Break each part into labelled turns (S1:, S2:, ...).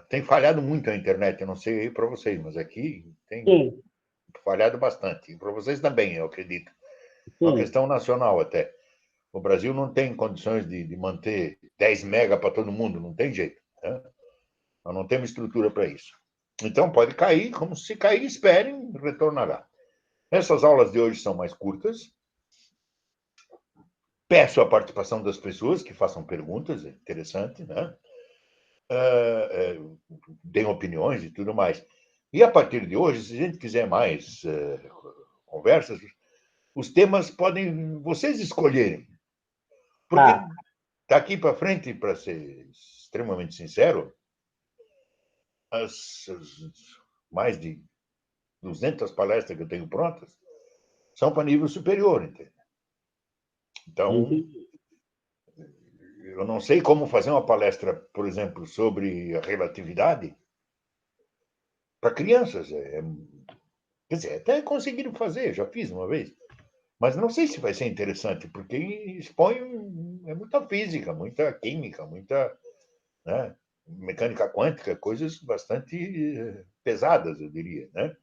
S1: tem falhado muito a internet, eu não sei para vocês, mas aqui tem
S2: Sim,
S1: falhado bastante. E para vocês também, eu acredito. Uma
S2: sim.
S1: questão nacional até. O Brasil não tem condições de manter 10 mega para todo mundo, não tem jeito. Né? Nós não temos estrutura para isso. Então, pode cair, como se cair, esperem, retornará. Essas aulas de hoje são mais curtas. Peço a participação das pessoas que façam perguntas, é interessante, né? Deem opiniões e tudo mais. E a partir de hoje, se a gente quiser mais conversas, os temas podem vocês escolherem. Porque daqui para frente, para ser extremamente sincero, as mais de 200 palestras que eu tenho prontas são para nível superior, entende? Então, eu não sei como fazer uma palestra, por exemplo, sobre a relatividade para crianças. Quer dizer, até conseguiram fazer, já fiz uma vez. Mas não sei se vai ser interessante, porque expõe muita física, muita química, muita, né, mecânica quântica, coisas bastante pesadas, eu diria. Né?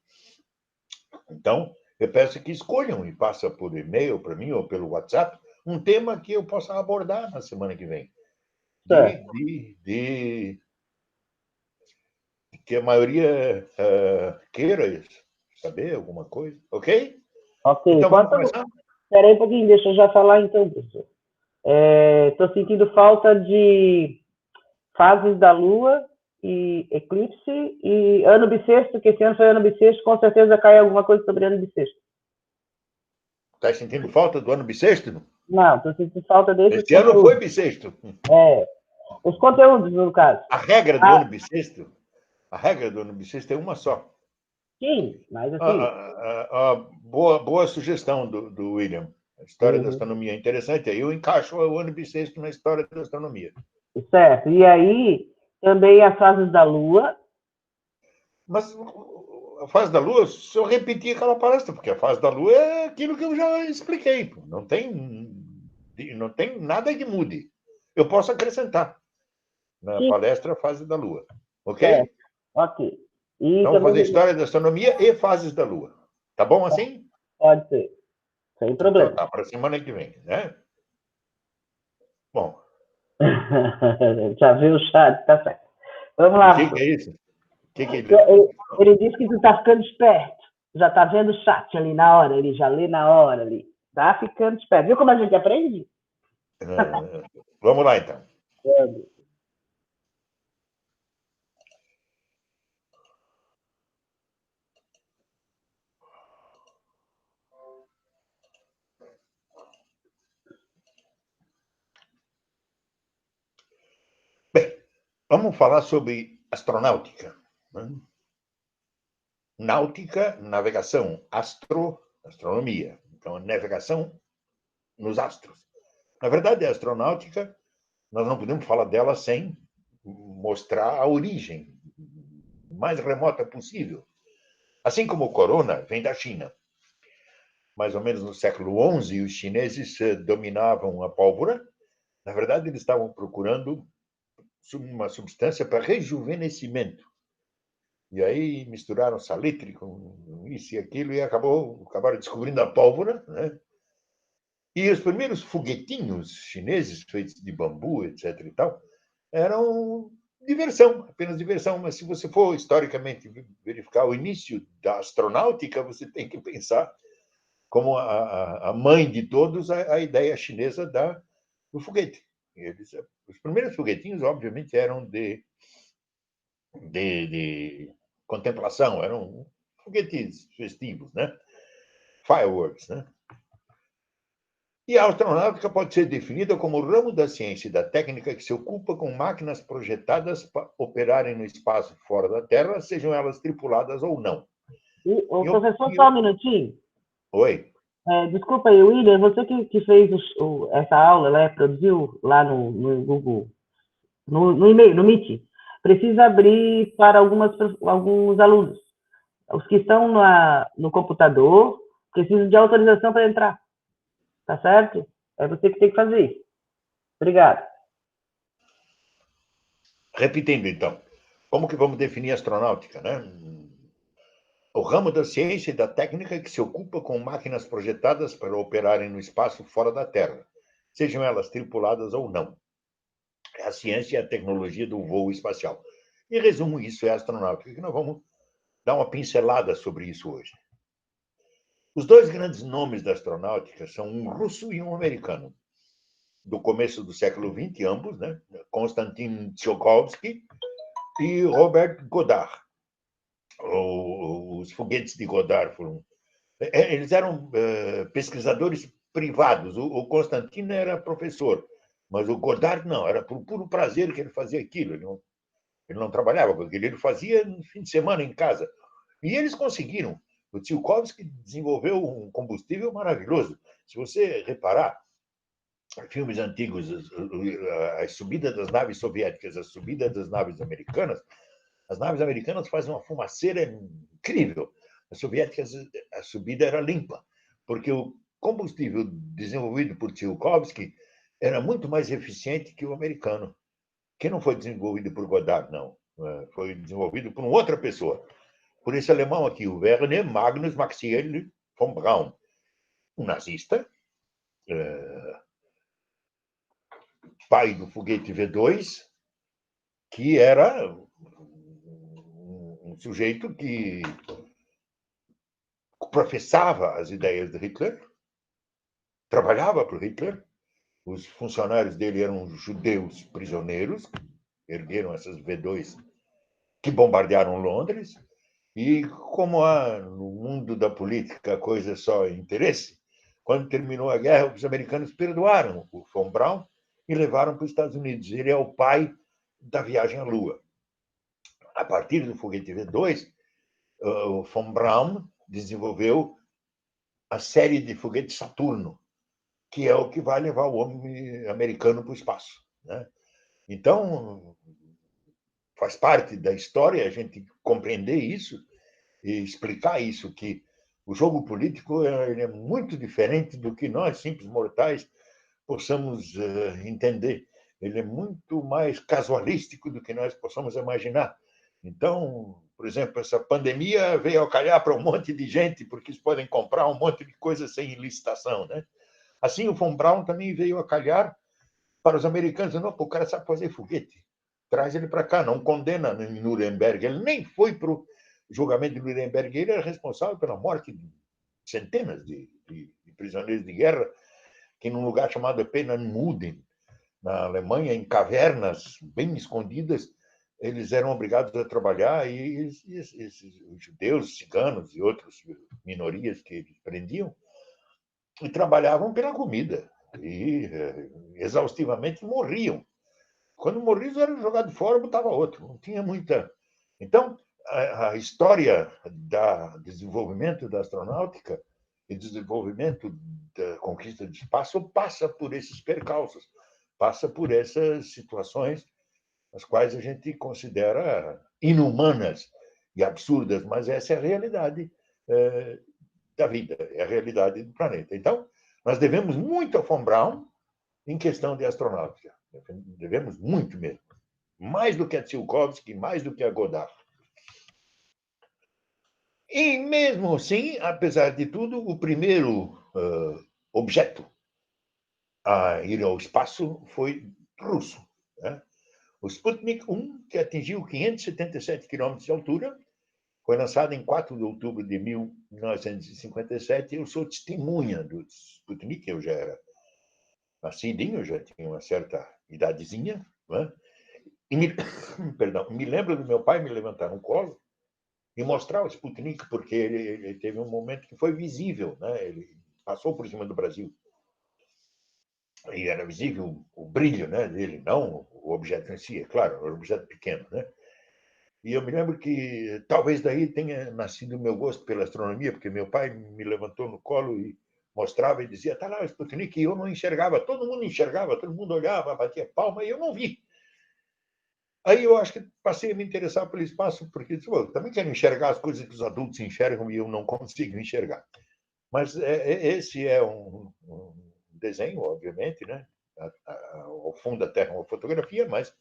S1: Então, eu peço que escolham e passem por e-mail para mim ou pelo WhatsApp um tema que eu possa abordar na semana que vem. Que a maioria queira saber alguma coisa, ok?
S2: Ok.
S1: Então, vamos começar?
S2: Espera aí um pouquinho, deixa eu já falar então, professor. Estou sentindo falta de fases da Lua e eclipse e ano bissexto, que esse ano foi ano bissexto, com certeza cai alguma coisa sobre ano bissexto.
S1: Está sentindo falta do ano bissexto?
S2: Não, estou sentindo falta desses
S1: Este ano
S2: conteúdos.
S1: foi bissexto.
S2: Os conteúdos, no caso.
S1: A regra do ano bissexto, a regra do ano bissexto é uma só.
S2: Sim, mas assim...
S1: Boa sugestão do William. A história da astronomia é interessante. Aí eu encaixo o ano bissexto na história da astronomia.
S2: Certo. E aí, também as fases da Lua.
S1: Mas a fase da Lua, se eu repetir aquela palestra, porque a fase da Lua é aquilo que eu já expliquei. Não tem nada que mude. Eu posso acrescentar na palestra a fase da Lua. Ok?
S2: Certo. Ok. E
S1: então, fazer história da astronomia e fases da Lua. Tá bom assim?
S2: Pode ser. Sem problema.
S1: Então, tá, para a semana que vem, né? Bom.
S2: Já viu o chat, tá certo. Vamos lá.
S1: O que é isso?
S2: Ele disse que tu tá ficando esperto. Já tá vendo o chat ali na hora, ele já lê na hora ali. Tá ficando esperto. Viu como a gente aprende?
S1: Vamos lá, então. Bem, vamos falar sobre astronáutica. Né? Náutica, navegação, astronomia. Então, navegação nos astros. Na verdade, a astronáutica, nós não podemos falar dela sem mostrar a origem mais remota possível. Assim como o corona vem da China. Mais ou menos no século XI, os chineses dominavam a pólvora. Na verdade, eles estavam procurando uma substância para rejuvenescimento. E aí misturaram salitre com isso e aquilo e acabaram descobrindo a pólvora, né? E os primeiros foguetinhos chineses feitos de bambu, etc. e tal, eram diversão, apenas diversão. Mas se você for historicamente verificar o início da astronáutica, você tem que pensar como a mãe de todos a ideia chinesa do foguete. Os primeiros foguetinhos, obviamente, eram de contemplação, eram foguetes festivos, né? Fireworks, né? E a astronáutica pode ser definida como o ramo da ciência e da técnica que se ocupa com máquinas projetadas para operarem no espaço fora da Terra, sejam elas tripuladas ou não.
S2: O professor, só um minutinho.
S1: Oi.
S2: Desculpa aí, William, você que fez essa aula, né, produziu lá no Google, no e-mail, no Meet, precisa abrir para alguns alunos. Os que estão no computador precisam de autorização para entrar. Tá certo? É você que tem que fazer isso. Obrigado.
S1: Repetindo, então, como que vamos definir astronáutica, né? O ramo da ciência e da técnica que se ocupa com máquinas projetadas para operarem no espaço fora da Terra, sejam elas tripuladas ou não. É a ciência e a tecnologia do voo espacial. Em resumo, isso é astronáutica, que nós vamos dar uma pincelada sobre isso hoje. Os dois grandes nomes da astronáutica são um russo e um americano, do começo do século XX, ambos, né? Konstantin Tsiolkovsky e Robert Goddard. Os foguetes de Goddard foram. Eles eram pesquisadores privados. O Constantino era professor, mas o Goddard não, era por puro prazer que ele fazia aquilo. Ele não trabalhava com aquilo, ele fazia no fim de semana em casa. E eles conseguiram. O Tsiolkovsky desenvolveu um combustível maravilhoso. Se você reparar, filmes antigos, a subida das naves soviéticas, a subida das naves americanas, as naves americanas fazem uma fumaceira incrível. As soviéticas, a subida era limpa, porque o combustível desenvolvido por Tsiolkovsky era muito mais eficiente que o americano, que não foi desenvolvido por Goddard, não. Foi desenvolvido por uma outra pessoa. Por esse alemão aqui, o Werner Magnus Maxiel von Braun, um nazista, pai do foguete V2, que era um sujeito que professava as ideias de Hitler, trabalhava para o Hitler, os funcionários dele eram judeus prisioneiros, que ergueram essas V2 que bombardearam Londres, e como há no mundo da política a coisa só interesse, quando terminou a guerra, os americanos perdoaram o von Braun e levaram para os Estados Unidos. Ele é o pai da viagem à Lua. A partir do foguete V2, o von Braun desenvolveu a série de foguetes Saturno, que é o que vai levar o homem americano para o espaço, né? Então, faz parte da história a gente compreender isso e explicar isso, que o jogo político ele é muito diferente do que nós, simples mortais, possamos entender. Ele é muito mais casualístico do que nós possamos imaginar. Então, por exemplo, essa pandemia veio a calhar para um monte de gente, porque eles podem comprar um monte de coisa sem licitação, né? Assim, o von Braun também veio a calhar para os americanos. Não, o cara sabe fazer foguete. Traz ele para cá, não condena em Nuremberg. Ele nem foi para o julgamento de Nuremberg. Ele era responsável pela morte de centenas de prisioneiros de guerra, que num lugar chamado Peenemünde, na Alemanha, em cavernas bem escondidas, eles eram obrigados a trabalhar e esses judeus, ciganos e outras minorias que eles prendiam, e trabalhavam pela comida e exaustivamente morriam. Quando morriam, eram jogados fora, botava outro. Não tinha muita. Então, a história do desenvolvimento da astronáutica e desenvolvimento da conquista do espaço passa por esses percalços, passa por essas situações as quais a gente considera inumanas e absurdas, mas essa é a realidade da vida, é a realidade do planeta. Então, nós devemos muito a von Braun em questão de astronáutica. Devemos muito mesmo. Mais do que a Tsiolkovsky, mais do que a Goddard. E mesmo assim, apesar de tudo, o primeiro objeto a ir ao espaço foi russo, né? O Sputnik 1, que atingiu 577 quilômetros de altura, foi lançado em 4 de outubro de 1957. Eu sou testemunha do Sputnik, eu já era nascidinho, já tinha uma certa idadezinha, né? E me lembro do meu pai me levantar no colo e mostrar o Sputnik, porque ele teve um momento que foi visível, né? Ele passou por cima do Brasil. E era visível o brilho, né, dele, não o objeto em si, é claro, era um objeto pequeno, né? E eu me lembro que talvez daí tenha nascido o meu gosto pela astronomia, porque meu pai me levantou no colo e mostrava e dizia: tá lá o Sputnik, e eu não enxergava, todo mundo olhava, batia palma, e eu não vi. Aí eu acho que passei a me interessar pelo espaço, porque eu também quero enxergar as coisas que os adultos enxergam e eu não consigo enxergar. Mas esse é um desenho, obviamente, né? Ao fundo da Terra, uma fotografia, mas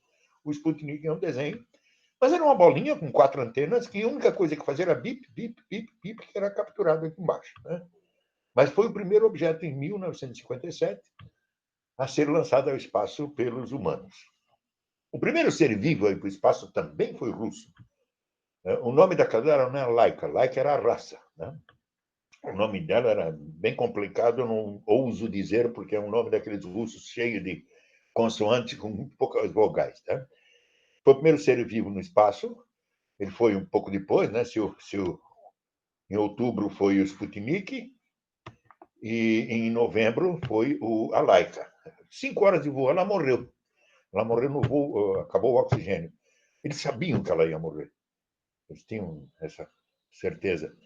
S1: o o Sputnik é um desenho, mas era uma bolinha com 4 antenas que a única coisa que fazia era bip, bip, bip, bip, que era capturado aqui embaixo. Né? Mas foi o primeiro objeto em 1957 a ser lançado ao espaço pelos humanos. O primeiro ser vivo a ir para o espaço também foi russo. O nome da cadeira não era Laika, Laika era a raça. Né? O nome dela era bem complicado, eu não ouso dizer, porque é um nome daqueles russos cheio de consoantes com poucas vogais. Tá? Foi o primeiro ser vivo no espaço. Ele foi um pouco depois, né? Em outubro foi o Sputnik e em novembro foi a Laika. 5 horas de voo, ela morreu. Ela morreu no voo, acabou o oxigênio. Eles sabiam que ela ia morrer. Eles tinham essa certeza.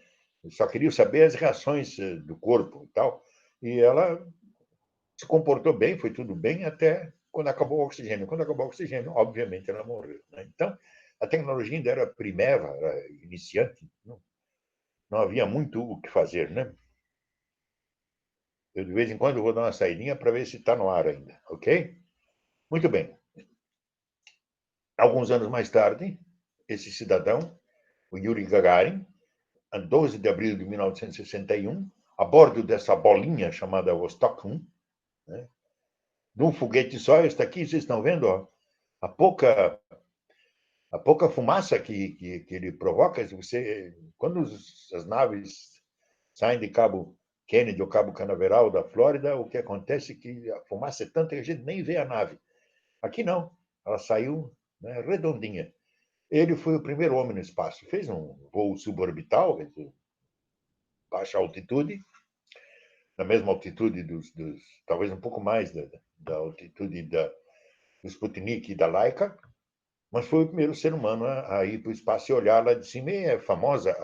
S1: Eles só queriam saber as reações do corpo e tal. E ela se comportou bem, foi tudo bem, até quando acabou o oxigênio. Quando acabou o oxigênio, obviamente, ela morreu. Né? Então, a tecnologia ainda era primeva, era iniciante, não havia muito o que fazer. Né? Eu, de vez em quando, vou dar uma saidinha para ver se está no ar ainda, ok? Muito bem. Alguns anos mais tarde, esse cidadão, o Yuri Gagarin, a 12 de abril de 1961, a bordo dessa bolinha chamada Vostok 1, né? Num foguete só, está aqui, vocês estão vendo, ó, a pouca fumaça que ele provoca. Quando as naves saem de Cabo Kennedy ou Cabo Canaveral da Flórida, o que acontece é que a fumaça é tanta que a gente nem vê a nave. Aqui não, ela saiu, né, redondinha. Ele foi o primeiro homem no espaço, fez um voo suborbital, baixa altitude, na mesma altitude talvez um pouco mais da altitude do Sputnik e da Laika, mas foi o primeiro ser humano a ir para o espaço e olhar lá de cima. E é famosa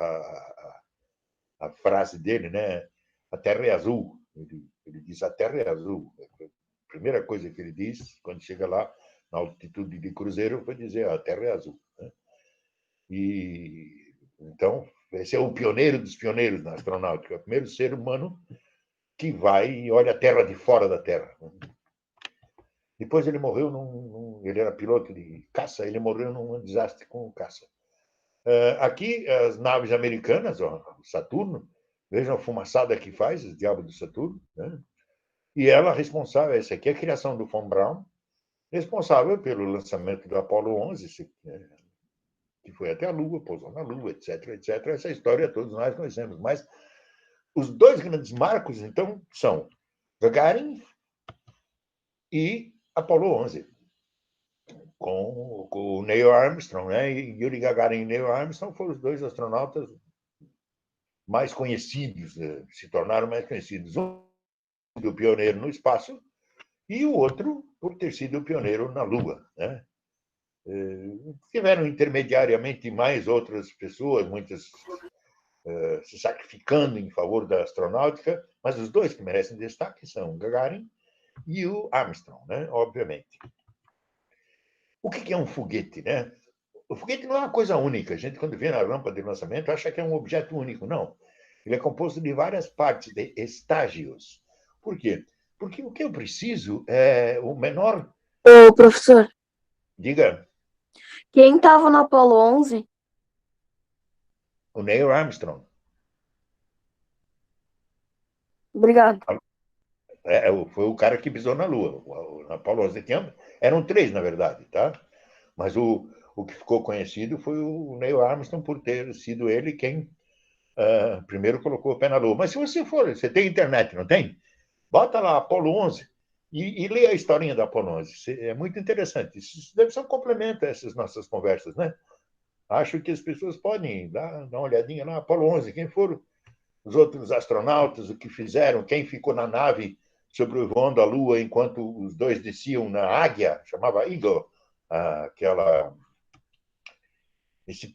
S1: a frase dele, né? A Terra é azul. Ele diz: a Terra é azul. A primeira coisa que ele diz quando chega lá na altitude de cruzeiro foi dizer: a Terra é azul. Né? E então esse é o pioneiro dos pioneiros na astronáutica, o primeiro ser humano que vai e olha a Terra de fora da Terra. Depois ele morreu ele era piloto de caça, ele morreu num desastre com o caça. Aqui, as naves americanas, ó, o Saturno, vejam a fumaçada que faz, o diabo do Saturno, né? E ela responsável, essa aqui é a criação do Von Braun, responsável pelo lançamento do Apollo 11, que foi até a Lua, pousou na Lua, etc, etc. Essa história todos nós conhecemos. Mas os dois grandes marcos, então, são Gagarin e Apollo 11, com o Neil Armstrong, né? E Yuri Gagarin e Neil Armstrong foram os dois astronautas mais conhecidos, se tornaram mais conhecidos. Um o pioneiro no espaço e o outro por ter sido o pioneiro na Lua. Né? Tiveram intermediariamente mais outras pessoas, muitas se sacrificando em favor da astronáutica, mas os dois que merecem destaque são o Gagarin e o Armstrong, né? Obviamente. O que é um foguete? Né? O foguete não é uma coisa única. A gente, quando vê na rampa de lançamento, acha que é um objeto único. Não. Ele é composto de várias partes, de estágios. Por quê? Porque o que eu preciso é o menor...
S3: Ô, professor,
S1: Diga.
S3: quem estava no Apollo 11?
S1: O Neil Armstrong.
S3: Obrigado.
S1: Foi o cara que pisou na Lua. O Apollo 11 eram 3, na verdade, tá? Mas o que ficou conhecido foi o Neil Armstrong por ter sido ele quem primeiro colocou o pé na Lua. Mas se você tem internet, não tem? Bota lá Apollo 11 e lê a historinha da Apollo 11. É muito interessante. Isso deve ser um complemento a essas nossas conversas, né? Acho que as pessoas podem dar uma olhadinha lá, Apollo 11, quem foram os outros astronautas, o que fizeram, quem ficou na nave sobrevoando a Lua enquanto os dois desciam na Águia, chamava Eagle, esse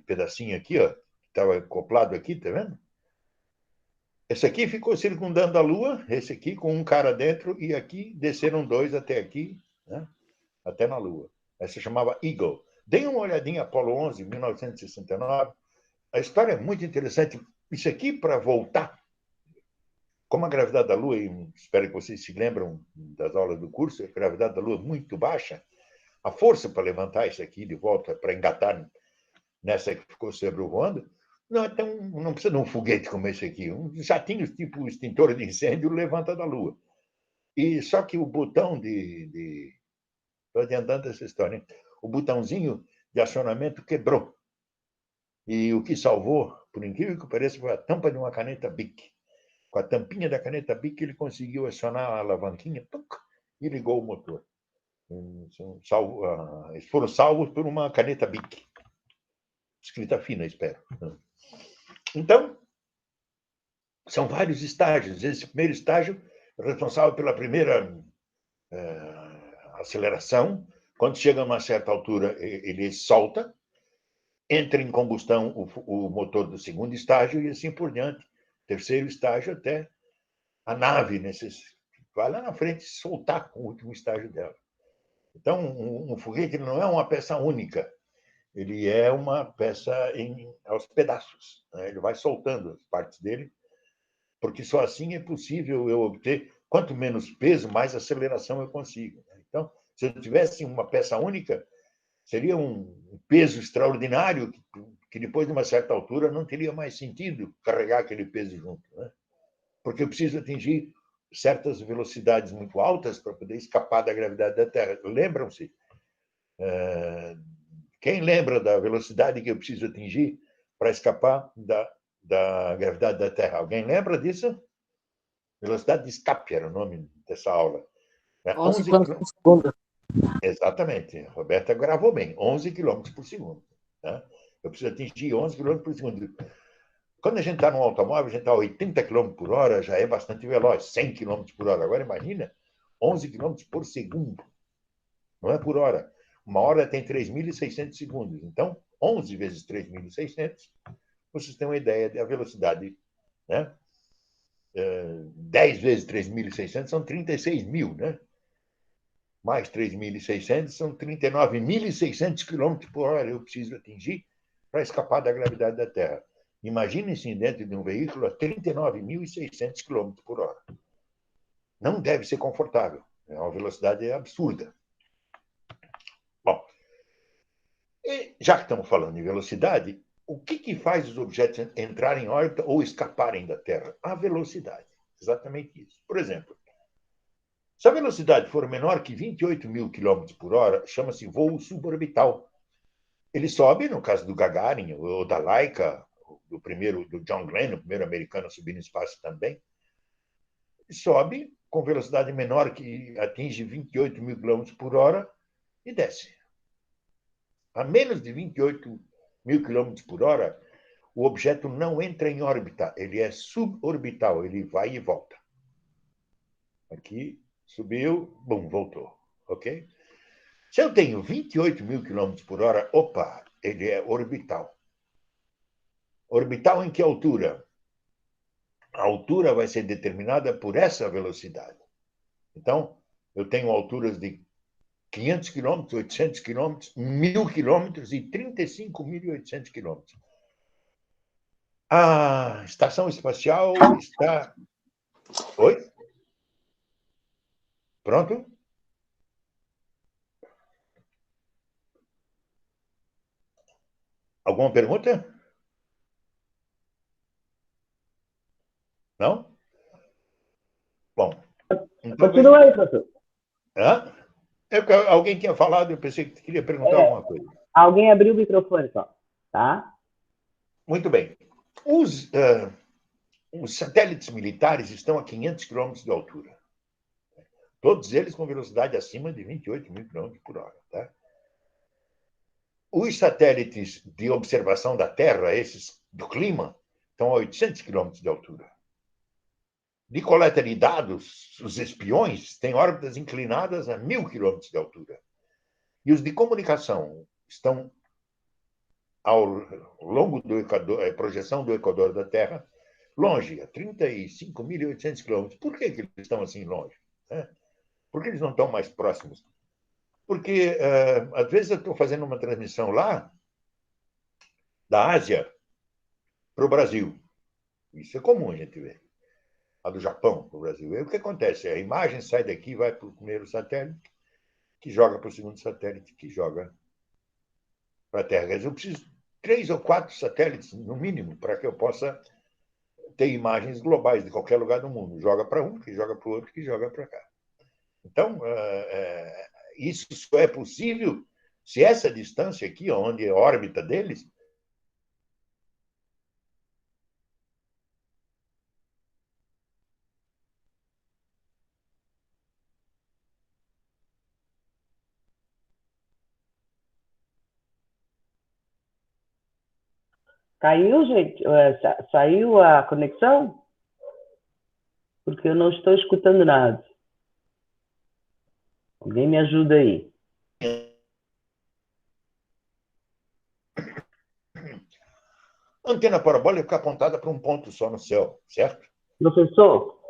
S1: pedacinho aqui, ó, que estava acoplado aqui, tá vendo? Esse aqui ficou circundando a Lua, esse aqui com um cara dentro, e aqui desceram 2 até aqui, né? Até na Lua. Essa chamava Eagle. Deem uma olhadinha, Apollo 11, 1969. A história é muito interessante. Isso aqui, para voltar, como a gravidade da Lua, e espero que vocês se lembram das aulas do curso, a gravidade da Lua é muito baixa, a força para levantar isso aqui de volta, para engatar nessa que ficou sobrevoando, não precisa de um foguete como esse aqui. Um jatinho tipo extintor de incêndio levanta da Lua. E só que o botão estou adiantando essa história, hein? O botãozinho de acionamento quebrou. E o que salvou, por incrível que pareça, foi a tampa de uma caneta Bic. Com a tampinha da caneta Bic, ele conseguiu acionar a alavanquinha e ligou o motor. Eles foram salvos por uma caneta Bic. Escrita fina, espero. Então, são vários estágios. Esse primeiro estágio é responsável pela primeira aceleração. Quando chega a uma certa altura, ele solta, entra em combustão o motor do segundo estágio e assim por diante. Terceiro estágio até a nave vai lá na frente soltar o último estágio dela. Então, um foguete não é uma peça única, ele é uma peça aos pedaços. Né? Ele vai soltando as partes dele, porque só assim é possível eu obter, quanto menos peso, mais aceleração eu consigo. Né? Então, se eu tivesse uma peça única, seria um peso extraordinário que depois de uma certa altura não teria mais sentido carregar aquele peso junto, né? Porque eu preciso atingir certas velocidades muito altas para poder escapar da gravidade da Terra. Lembram-se? Quem lembra da velocidade que eu preciso atingir para escapar da gravidade da Terra? Alguém lembra disso? Velocidade de escape era o nome dessa aula.
S2: 11 km por segundo.
S1: Exatamente. A Roberta gravou bem. 11 km por segundo. Né? Eu preciso atingir 11 km por segundo. Quando a gente está num automóvel, a gente está a 80 km por hora, já é bastante veloz, 100 km por hora. Agora, imagina 11 km por segundo. Não é por hora. Uma hora tem 3.600 segundos. Então, 11 vezes 3.600, vocês têm uma ideia da velocidade. Né? 10 vezes 3.600 são 36.000, né? Mais 3.600 são 39.600 km por hora eu preciso atingir para escapar da gravidade da Terra. Imaginem-se dentro de um veículo a 39.600 km por hora. Não deve ser confortável. É uma velocidade absurda. Bom, já que estamos falando de velocidade, o que faz os objetos entrarem em órbita ou escaparem da Terra? A velocidade. Exatamente isso. Por exemplo, se a velocidade for menor que 28.000 km por hora, chama-se voo suborbital. Ele sobe, no caso do Gagarin ou da Laika, do John Glenn, o primeiro americano a subir no espaço também, sobe com velocidade menor que atinge 28.000 km por hora e desce. A menos de 28.000 km por hora, o objeto não entra em órbita, ele é suborbital, ele vai e volta. Aqui, subiu, bum, voltou. Ok? Se eu tenho 28.000 km por hora, opa, ele é orbital. Orbital em que altura? A altura vai ser determinada por essa velocidade. Então, eu tenho alturas de 500 km, 800 km, 1.000 km e 35.800 km. A estação espacial está... Oi? Pronto? Alguma pergunta? Não? Bom, então...
S2: Continua aí, professor.
S1: Hã? Alguém tinha falado, eu pensei que queria perguntar alguma coisa.
S2: Alguém abriu o microfone só, tá?
S1: Muito bem. Os satélites militares estão a 500 km de altura. Todos eles com velocidade acima de 28.000 km por hora. Tá? Os satélites de observação da Terra, esses do clima, estão a 800 km de altura. De coleta de dados, os espiões têm órbitas inclinadas a 1.000 km de altura. E os de comunicação estão ao longo do Equador, projeção do Equador da Terra, longe, a 35.800 km. Por que eles estão assim longe? Né? Por que eles não estão mais próximos? Porque, às vezes, eu estou fazendo uma transmissão lá, da Ásia, para o Brasil. Isso é comum a gente ver. A do Japão para o Brasil. E o que acontece? A imagem sai daqui, vai para o primeiro satélite, que joga para o segundo satélite, que joga para a Terra. Quer dizer, eu preciso 3 ou 4 satélites, no mínimo, para que eu possa ter imagens globais de qualquer lugar do mundo. Joga para um, que joga para o outro, que joga para cá. Então, isso só é possível se essa distância aqui, onde é a órbita deles,
S2: Caiu, gente? Saiu a conexão? Porque eu não estou escutando nada. Alguém me ajuda aí.
S1: a antena parabólica fica apontada para um ponto só no céu, certo?
S2: Professor,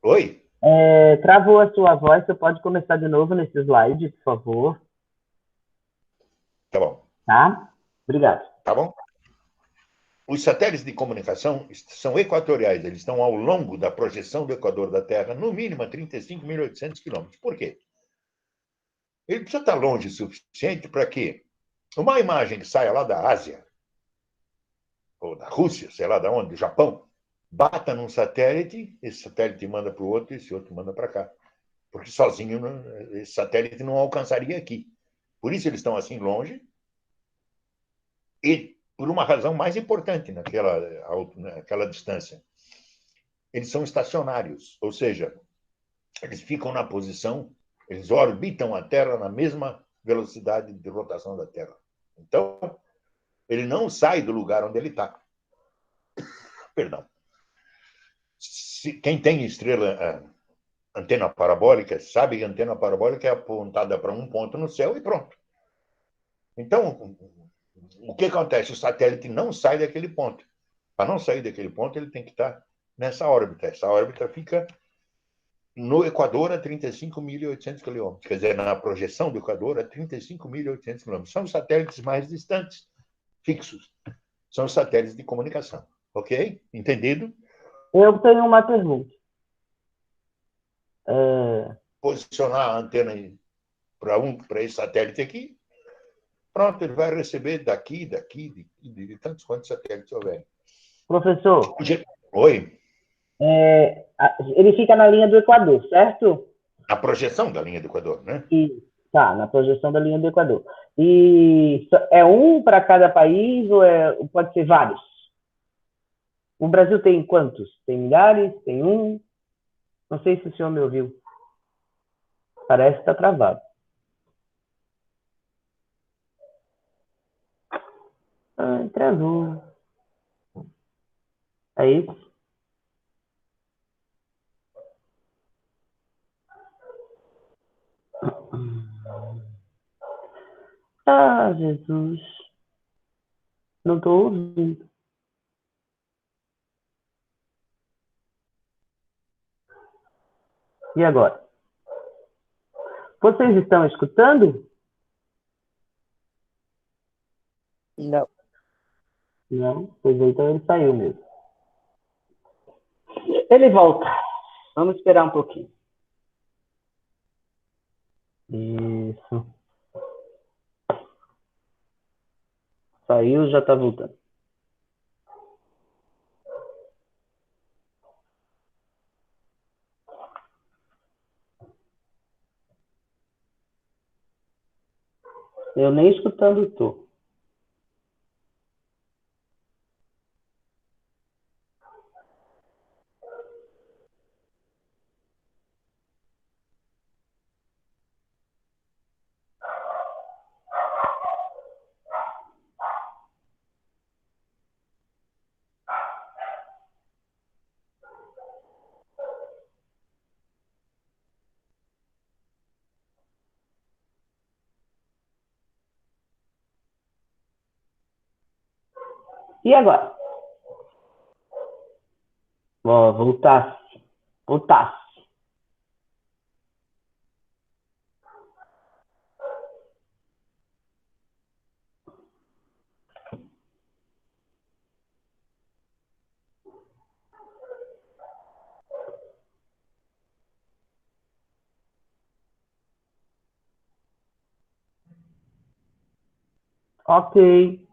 S1: Oi?
S2: travou a sua voz. Você pode começar de novo nesse slide, por favor?
S1: Tá bom.
S2: Tá? Obrigado.
S1: Tá bom? Os satélites de comunicação são equatoriais, eles estão ao longo da projeção do equador da Terra, no mínimo a 35.800 quilômetros. Por quê? Ele precisa estar longe o suficiente para que uma imagem que saia lá da Ásia, ou da Rússia, sei lá de onde, do Japão, bata num satélite, esse satélite manda para o outro, esse outro manda para cá. Porque sozinho esse satélite não alcançaria aqui. Por isso eles estão assim longe, e por uma razão mais importante naquela distância. Eles são estacionários, ou seja, eles ficam na posição, eles orbitam a Terra na mesma velocidade de rotação da Terra. Então, ele não sai do lugar onde ele está. Perdão. Quem tem antena parabólica sabe que a antena parabólica é apontada para um ponto no céu e pronto. Então, o que acontece? O satélite não sai daquele ponto. Para não sair daquele ponto, ele tem que estar nessa órbita. Essa órbita fica no Equador a 35.800 quilômetros. Quer dizer, na projeção do Equador a 35.800 quilômetros. São os satélites mais distantes, fixos. São os satélites de comunicação. Ok? Entendido?
S2: Eu tenho uma pergunta.
S1: Posicionar a antena para esse satélite aqui, pronto, ele vai receber daqui, de tantos quantos satélites houver.
S2: Professor,
S1: Oi?
S2: ele fica na linha do Equador, certo?
S1: A projeção da linha do Equador, né?
S2: Tá, na projeção da linha do Equador. E é um para cada país ou pode ser vários? O Brasil tem quantos? Tem milhares? Tem um? Não sei se o senhor me ouviu. Parece que está travado. Travou. É isso? Ah, Jesus. Não estou ouvindo. E agora? Vocês estão escutando?
S3: Não.
S2: Não? Pois então ele saiu mesmo. Ele volta. Vamos esperar um pouquinho. Isso. Saiu, já está voltando. Eu nem escutando estou. E agora? Ó, voltasse. Voltasse. Ok.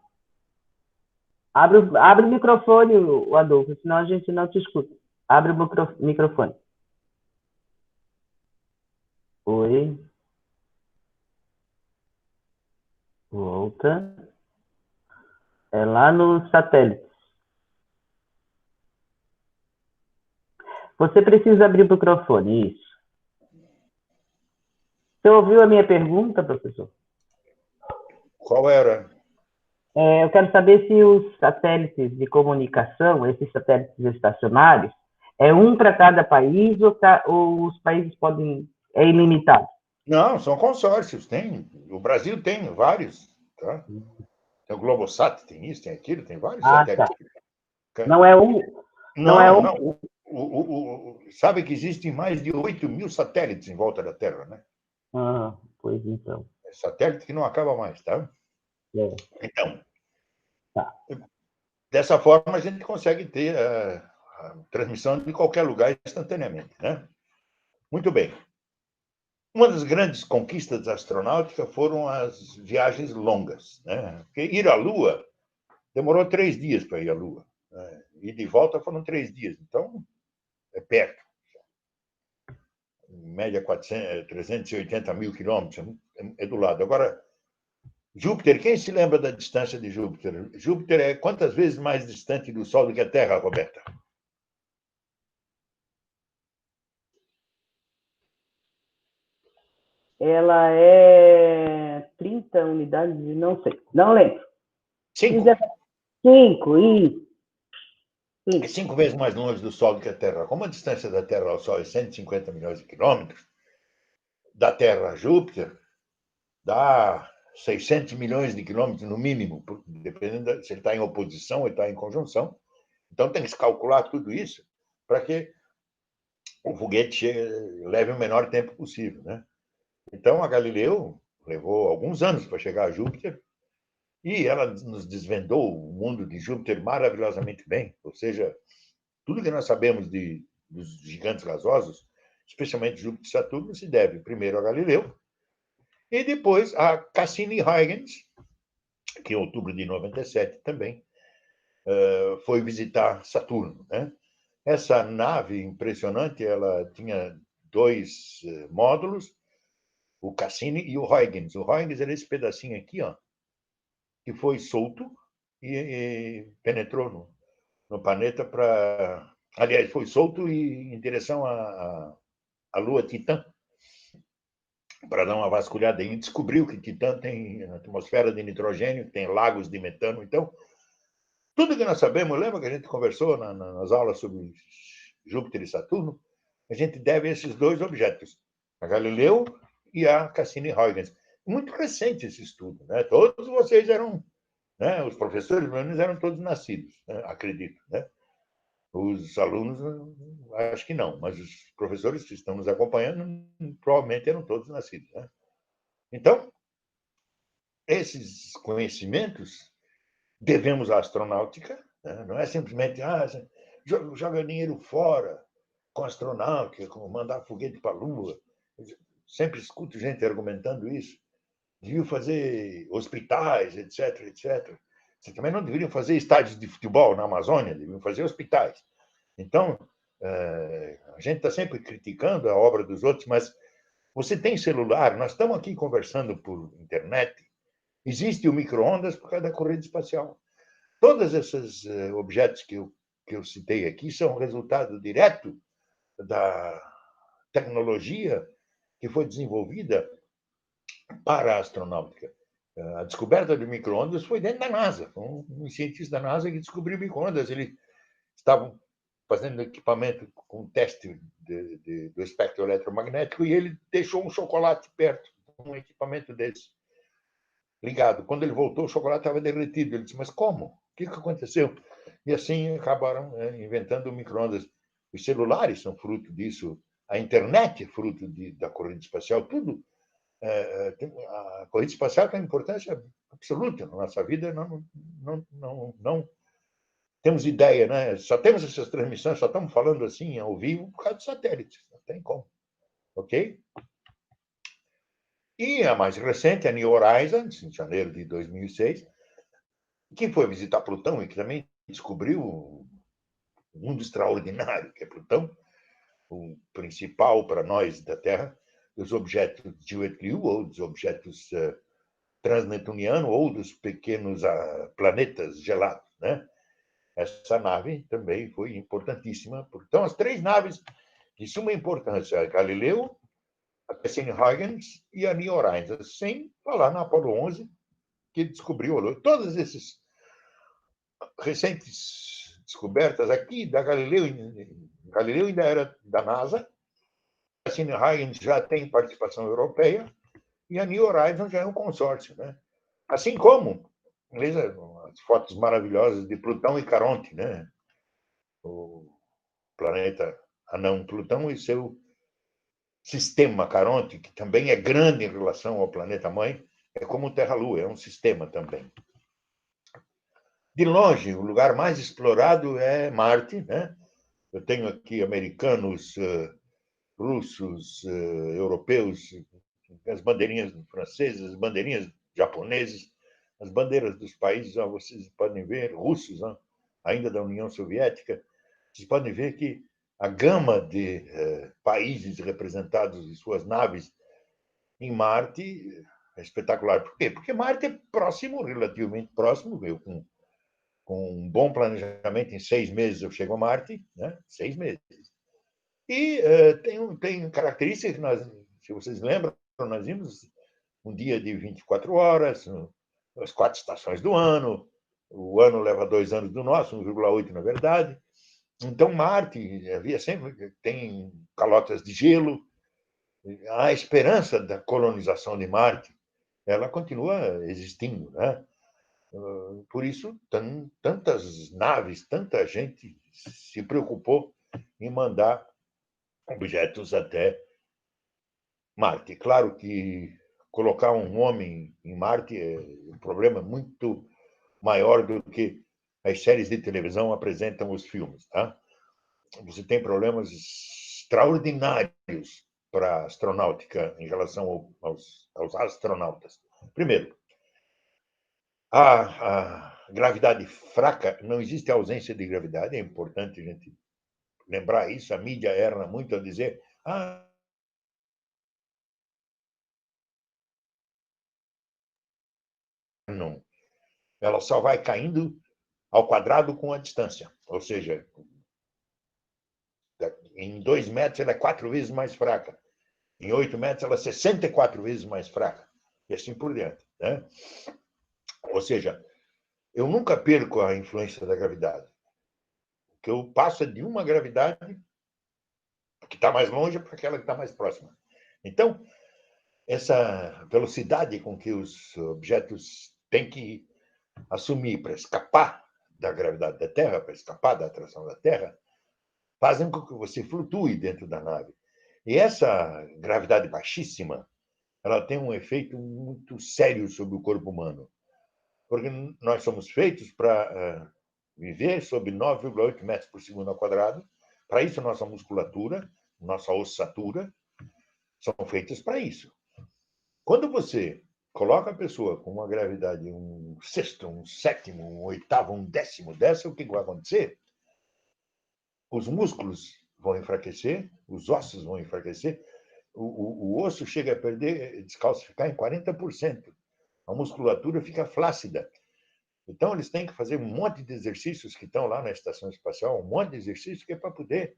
S2: Abre o microfone, Adolfo, senão a gente não te escuta. Abre o microfone. Oi. Volta. É lá no satélite. Você precisa abrir o microfone, isso. Você ouviu a minha pergunta, professor?
S1: Qual era?
S2: Eu quero saber se os satélites de comunicação, esses satélites estacionários, é um para cada país ou os países podem... É ilimitado?
S1: Não, são consórcios, tem. O Brasil tem vários, tá? Tem o Globosat, tem isso, tem aquilo, tem vários
S2: Ah, tá.
S1: satélites.
S2: Não é um... Não é
S1: Não,
S2: um...
S1: não. Sabe que existem mais de 8.000 satélites em volta da Terra, né?
S2: Ah, pois então.
S1: É satélite que não acaba mais, tá?
S2: É,
S1: Então,
S2: tá.
S1: dessa forma a gente consegue ter a transmissão de qualquer lugar instantaneamente, né? Muito bem. Uma das grandes conquistas da astronáutica foram as viagens longas, né? Porque ir à Lua demorou 3 dias para ir à Lua, né? E de volta foram 3 dias. Então, é perto. Em média, 380 mil quilômetros. É do lado. Agora, Júpiter, quem se lembra da distância de Júpiter? Júpiter é quantas vezes mais distante do Sol do que a Terra, Roberta?
S2: Ela é 30 unidades, não sei. Não lembro.
S1: 5.
S2: 5, isso.
S1: É 5 vezes mais longe do Sol do que a Terra. Como a distância da Terra ao Sol é 150 milhões de quilômetros, da Terra a Júpiter dá 600 milhões de quilômetros no mínimo, dependendo se ele está em oposição ou está em conjunção. Então tem que se calcular tudo isso para que o foguete leve o menor tempo possível, né? Então a Galileu levou alguns anos para chegar a Júpiter e ela nos desvendou o mundo de Júpiter maravilhosamente bem. Ou seja, tudo que nós sabemos dos gigantes gasosos, especialmente Júpiter e Saturno, se deve primeiro a Galileu e depois a Cassini-Huygens, que em outubro de 97 também foi visitar Saturno, né? Essa nave impressionante, ela tinha 2 módulos, o Cassini e o Huygens. O Huygens era esse pedacinho aqui, ó, que foi solto e penetrou no planeta para... Aliás, foi solto e em direção à Lua Titã, para dar uma vasculhada e descobriu que Titã tem atmosfera de nitrogênio, tem lagos de metano. Então, tudo que nós sabemos, lembra que a gente conversou nas aulas sobre Júpiter e Saturno? A gente deve a esses 2 objetos, a Galileu e a Cassini-Huygens. Muito recente esse estudo, né? Todos vocês eram, né? Os professores, pelo menos, eram todos nascidos, né? Acredito, né? Os alunos, acho que não, mas os professores que estão nos acompanhando provavelmente eram todos nascidos, né? Então, esses conhecimentos devemos à astronáutica, né? Não é simplesmente joga dinheiro fora com astronáutica, com mandar foguete para a Lua. Sempre escuto gente argumentando isso. Deviam fazer hospitais, etc, etc. Você também não deveriam fazer estádios de futebol na Amazônia, deveriam fazer hospitais. Então, a gente está sempre criticando a obra dos outros, mas você tem celular, nós estamos aqui conversando por internet, existe o micro-ondas por causa da corrente espacial. Todos esses objetos que eu citei aqui são resultado direto da tecnologia que foi desenvolvida para a astronáutica. A descoberta do micro-ondas foi dentro da NASA. Um cientista da NASA que descobriu micro-ondas. Eles estavam fazendo equipamento com teste do espectro eletromagnético e ele deixou um chocolate perto, um equipamento desse, ligado. Quando ele voltou, o chocolate estava derretido. Ele disse, mas como? O que aconteceu? E assim acabaram inventando o micro-ondas. Os celulares são fruto disso, a internet é fruto da corrente espacial, tudo. A corrida espacial tem uma importância absoluta na nossa vida. Não temos ideia, né? Só temos essas transmissões, só estamos falando assim ao vivo por causa dos satélites. Não tem como. Ok? E a mais recente, a New Horizons, em janeiro de 2006, que foi visitar Plutão e que também descobriu um mundo extraordinário, que é Plutão, o principal para nós da Terra, dos objetos de Joet-Liu, ou dos objetos transneptunianos, ou dos pequenos planetas gelados, né? Essa nave também foi importantíssima. Então, as três naves de suma importância, a Galileu, a Cassini-Huygens e a New Horizons, sem falar na Apollo 11, que descobriu todas essas recentes descobertas aqui da Galileu. Galileu ainda era da NASA, a Cassini-Huygens já tem participação europeia e a New Horizons já é um consórcio, né? Assim como as fotos maravilhosas de Plutão e Caronte, né? O planeta anão Plutão e seu sistema Caronte, que também é grande em relação ao planeta mãe, é como Terra-Lua, é um sistema também. De longe, o lugar mais explorado é Marte, né? Eu tenho aqui americanos, russos, europeus, as bandeirinhas francesas, as bandeirinhas japonesas, as bandeiras dos países, vocês podem ver, russos, ainda da União Soviética, vocês podem ver que a gama de países representados em suas naves em Marte é espetacular. Por quê? Porque Marte é próximo, relativamente próximo, com um bom planejamento, em 6 meses eu chego a Marte, né? 6 meses. E tem características que nós, se vocês lembram, nós vimos um dia de 24 horas, as 4 estações do ano, o ano leva 2 anos do nosso, 1,8 na verdade. Então, Marte havia sempre, tem calotas de gelo, a esperança da colonização de Marte, ela continua existindo, né? Por isso, tantas naves, tanta gente se preocupou em mandar objetos até Marte. Claro que colocar um homem em Marte é um problema muito maior do que as séries de televisão apresentam os filmes, tá? Você tem problemas extraordinários para a astronáutica em relação aos astronautas. Primeiro, a gravidade fraca, não existe ausência de gravidade, é importante a gente lembrar isso. A mídia erra muito a dizer não. Ela só vai caindo ao quadrado com a distância. Ou seja, em 2 metros ela é 4 vezes mais fraca. Em 8 metros ela é 64 vezes mais fraca. E assim por diante, né? Ou seja, eu nunca perco a influência da gravidade. O que eu passo é de uma gravidade que está mais longe para aquela que está mais próxima. Então, essa velocidade com que os objetos têm que assumir para escapar da gravidade da Terra, para escapar da atração da Terra, fazem com que você flutue dentro da nave. E essa gravidade baixíssima, ela tem um efeito muito sério sobre o corpo humano, porque nós somos feitos para viver sob 9,8 metros por segundo ao quadrado. Para isso, nossa musculatura, nossa ossatura, são feitas para isso. Quando você coloca a pessoa com uma gravidade, um sexto, um sétimo, um oitavo, um décimo dessa, o que vai acontecer? Os músculos vão enfraquecer, os ossos vão enfraquecer, o osso chega a perder, descalcificar em 40%. A musculatura fica flácida. Então, eles têm que fazer um monte de exercícios que estão lá na estação espacial, um monte de exercícios que é para poder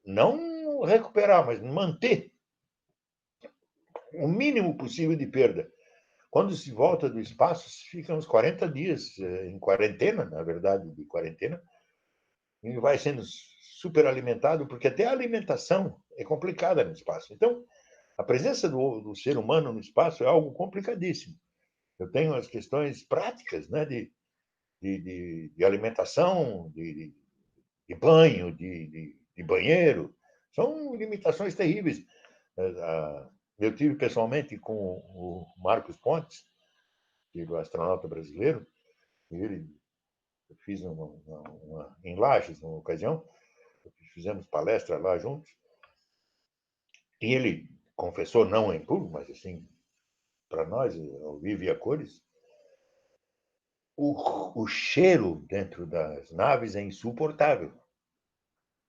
S1: não recuperar, mas manter o mínimo possível de perda. Quando se volta do espaço, se fica uns 40 dias em quarentena, na verdade, de quarentena, e vai sendo superalimentado, porque até a alimentação é complicada no espaço. Então, a presença do ser humano no espaço é algo complicadíssimo. Eu tenho as questões práticas, né, de alimentação, de banho, de banheiro. São limitações terríveis. Eu tive pessoalmente com o Marcos Pontes, que é o astronauta brasileiro, e ele fiz em Lages, numa ocasião, fizemos palestra lá juntos, e ele confessou, não em público, mas assim, para nós, ao vivo e a cores, o cheiro dentro das naves é insuportável.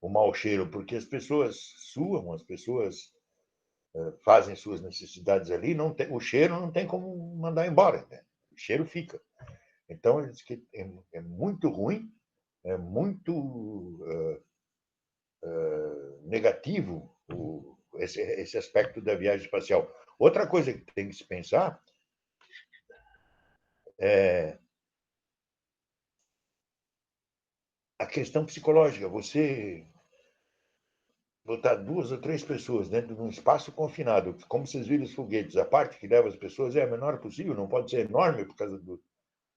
S1: O mau cheiro, porque as pessoas suam, as pessoas fazem suas necessidades ali, não tem, o cheiro não tem como mandar embora, né? O cheiro fica. Então, é muito ruim, é muito negativo esse aspecto da viagem espacial. Outra coisa que tem que se pensar é a questão psicológica. Você botar 2 ou 3 pessoas dentro de um espaço confinado, como vocês viram os foguetes, a parte que leva as pessoas é a menor possível, não pode ser enorme por causa do...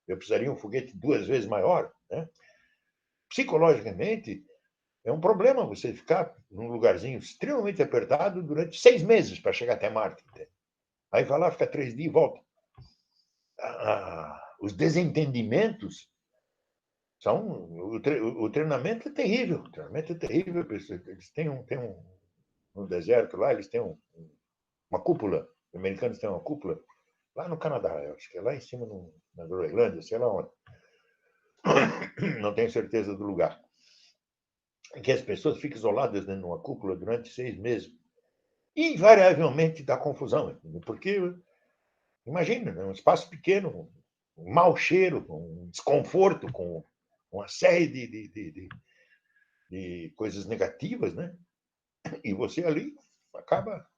S1: Eu precisaria de um foguete 2 vezes maior, né? Psicologicamente, é um problema você ficar num lugarzinho extremamente apertado durante 6 meses para chegar até Marte. Aí vai lá, fica 3 dias e volta. Os desentendimentos são... O treinamento é terrível. O treinamento é terrível. Eles têm no deserto lá, eles têm uma cúpula. Os americanos têm uma cúpula lá no Canadá, eu acho que é lá em cima, na Groenlândia, sei lá onde. Não tenho certeza do lugar. Que as pessoas ficam isoladas dentro de uma cúpula durante 6 meses. E, invariavelmente, dá confusão. Porque, imagina, um espaço pequeno, um mau cheiro, um desconforto, com uma série de coisas negativas, né? E você ali acaba...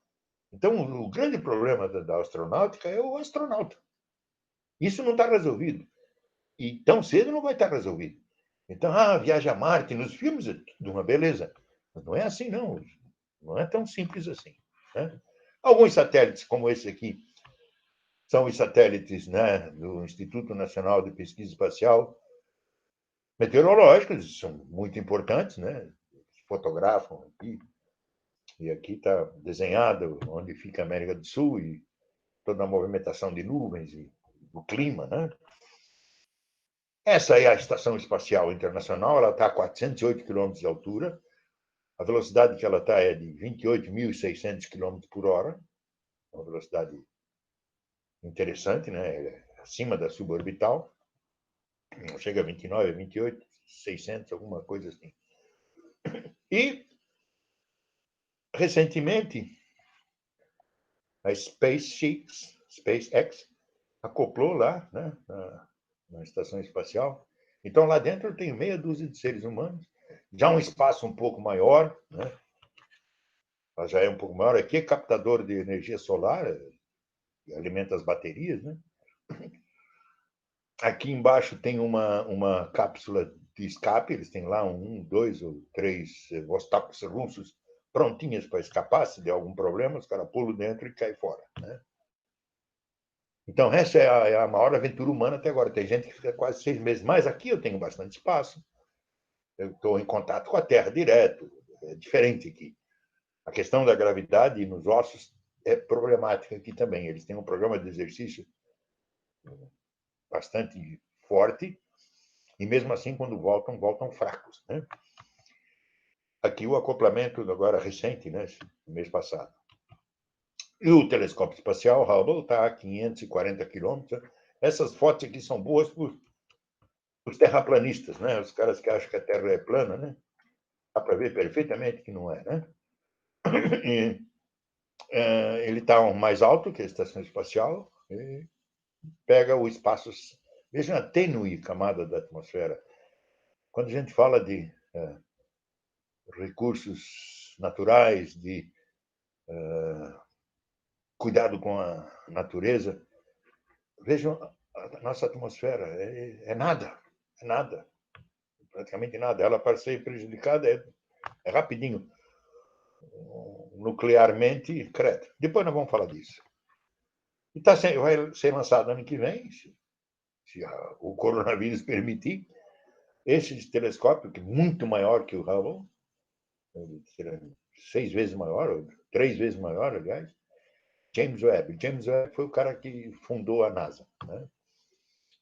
S1: Então, o grande problema da astronáutica é o astronauta. Isso não está resolvido. E tão cedo não vai estar resolvido. Então, viaja a Marte, nos filmes é tudo uma beleza. Mas não é assim, não. Não é tão simples assim, né? Alguns satélites, como esse aqui, são os satélites, né, do Instituto Nacional de Pesquisa Espacial Meteorológicos, são muito importantes, né? Fotografam aqui. E aqui está desenhado onde fica a América do Sul e toda a movimentação de nuvens e o clima, né? Essa é a Estação Espacial Internacional, ela está a 408 quilômetros de altura, a velocidade que ela está é de 28.600 quilômetros por hora, uma velocidade interessante, né? Acima da suborbital, chega a 29, 28, 600, alguma coisa assim. E, recentemente, a SpaceX acoplou lá, né, na estação espacial. Então, lá dentro tem meia dúzia de seres humanos, já um espaço um pouco maior, né? Ela já é um pouco maior. Aqui é captador de energia solar, que alimenta as baterias, né? Aqui embaixo tem uma cápsula de escape, eles têm lá 1, 2 ou 3 Vostoks russos prontinhas para escapar, se der algum problema, os caras pulam dentro e caem fora, né? Então, essa é a maior aventura humana até agora. Tem gente que fica quase 6 meses. Mas aqui eu tenho bastante espaço. Eu estou em contato com a Terra direto. É diferente aqui. A questão da gravidade nos ossos é problemática aqui também. Eles têm um programa de exercício bastante forte e, mesmo assim, quando voltam fracos, né? Aqui o acoplamento agora recente, né? Mês passado. E o telescópio espacial Hubble está a 540 quilômetros. Essas fotos aqui são boas para os terraplanistas, né? Os caras que acham que a Terra é plana, né? Dá para ver perfeitamente que não é, né? E, ele está mais alto que a estação espacial e pega o espaço. Veja a tênue camada da atmosfera. Quando a gente fala de recursos naturais, de cuidado com a natureza, vejam a nossa atmosfera. É nada, é nada, praticamente nada. Ela, para ser prejudicada, é rapidinho. Nuclearmente, credo. Depois nós vamos falar disso. E vai ser lançado ano que vem, se o coronavírus permitir, esse telescópio, que é muito maior que o Hubble, 6 vezes maior, ou 3 vezes maior, aliás, James Webb. James Webb foi o cara que fundou a NASA, né?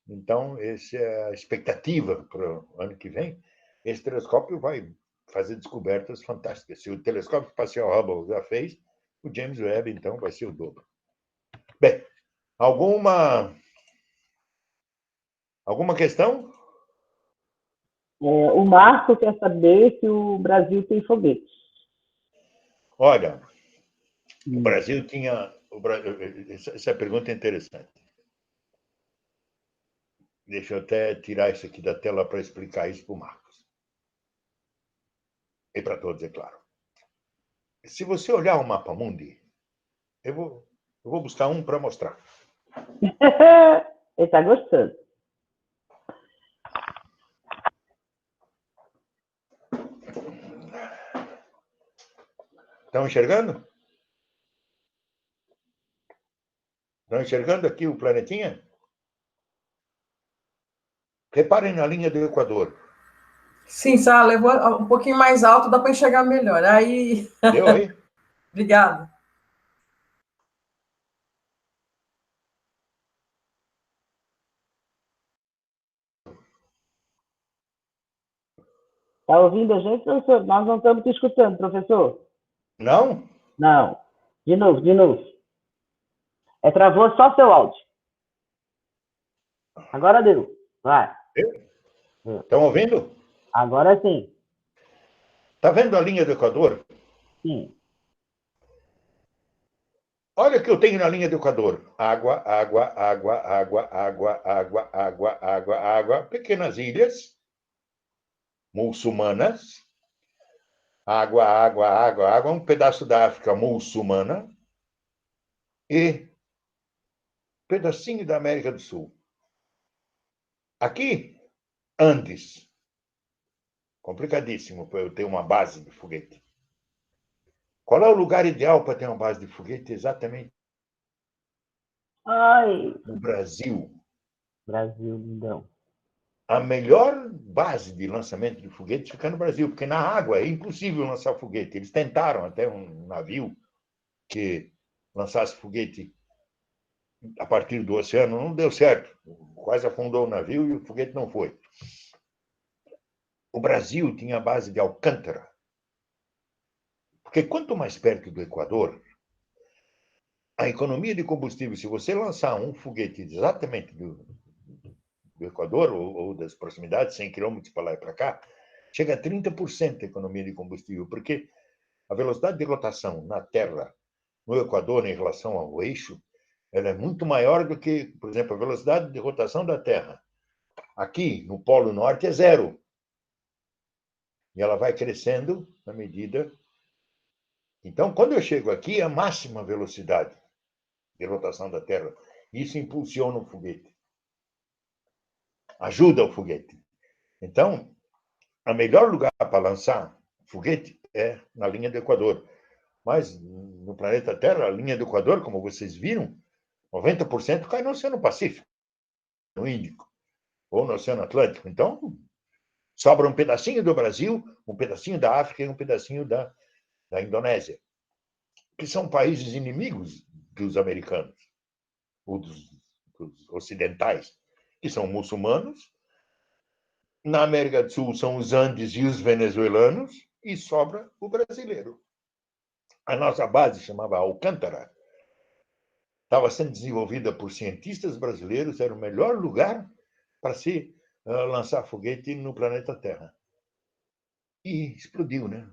S1: Então, essa é a expectativa para o ano que vem. Esse telescópio vai fazer descobertas fantásticas. Se o telescópio espacial Hubble já fez, o James Webb, então, vai ser o dobro. Bem, Alguma questão?
S2: O Marco quer saber se o Brasil tem foguete.
S1: Olha, o Brasil tinha... Essa pergunta é interessante. Deixa eu até tirar isso aqui da tela para explicar isso para o Marcos. E para todos, é claro. Se você olhar o mapa mundi, eu vou buscar um para mostrar.
S2: Ele está gostando.
S1: Estão enxergando? Estão enxergando aqui o planetinha? Reparem na linha do Equador.
S4: Sim, Sá, levou um pouquinho mais alto, dá para enxergar melhor. Aí.
S1: Deu aí?
S4: Obrigado.
S2: Está ouvindo a gente, professor? Nós não estamos te escutando, professor.
S1: Não?
S2: Não. De novo, de novo. Travou só seu áudio. Agora deu. Vai.
S1: Estão ouvindo?
S2: Agora sim.
S1: Está vendo a linha do Equador?
S2: Sim.
S1: Olha o que eu tenho na linha do Equador. Água, água, água, água, água, água, água, água, água. Pequenas ilhas muçulmanas. Água, água, água, água. Um pedaço da África muçulmana. E pedacinho da América do Sul. Aqui, Andes. Complicadíssimo para eu ter uma base de foguete. Qual é o lugar ideal para ter uma base de foguete? Exatamente
S2: Ai.
S1: no Brasil.
S2: Brasil, lindão.
S1: A melhor base de lançamento de foguete fica no Brasil, porque na água é impossível lançar foguete. Eles tentaram até um navio que lançasse foguete a partir do oceano, não deu certo. Quase afundou o navio e o foguete não foi. O Brasil tinha a base de Alcântara. Porque quanto mais perto do Equador, a economia de combustível, se você lançar um foguete exatamente do Equador ou das proximidades, 100 quilômetros para lá e para cá, chega a 30% de economia de combustível, porque a velocidade de rotação na Terra, no Equador, em relação ao eixo, ela é muito maior do que, por exemplo, a velocidade de rotação da Terra. Aqui, no Polo Norte, é zero. E ela vai crescendo na medida... Então, quando eu chego aqui, é a máxima velocidade de rotação da Terra. Isso impulsiona o foguete. Ajuda o foguete. Então, o melhor lugar para lançar foguete é na linha do Equador. Mas no planeta Terra, a linha do Equador, como vocês viram, 90% cai no Oceano Pacífico, no Índico, ou no Oceano Atlântico. Então, sobra um pedacinho do Brasil, um pedacinho da África e um pedacinho da Indonésia, que são países inimigos dos americanos, ou dos ocidentais, que são muçulmanos. Na América do Sul são os Andes e os venezuelanos, e sobra o brasileiro. A nossa base chamava Alcântara. Estava sendo desenvolvida por cientistas brasileiros, era o melhor lugar para se lançar foguete no planeta Terra. E explodiu, né?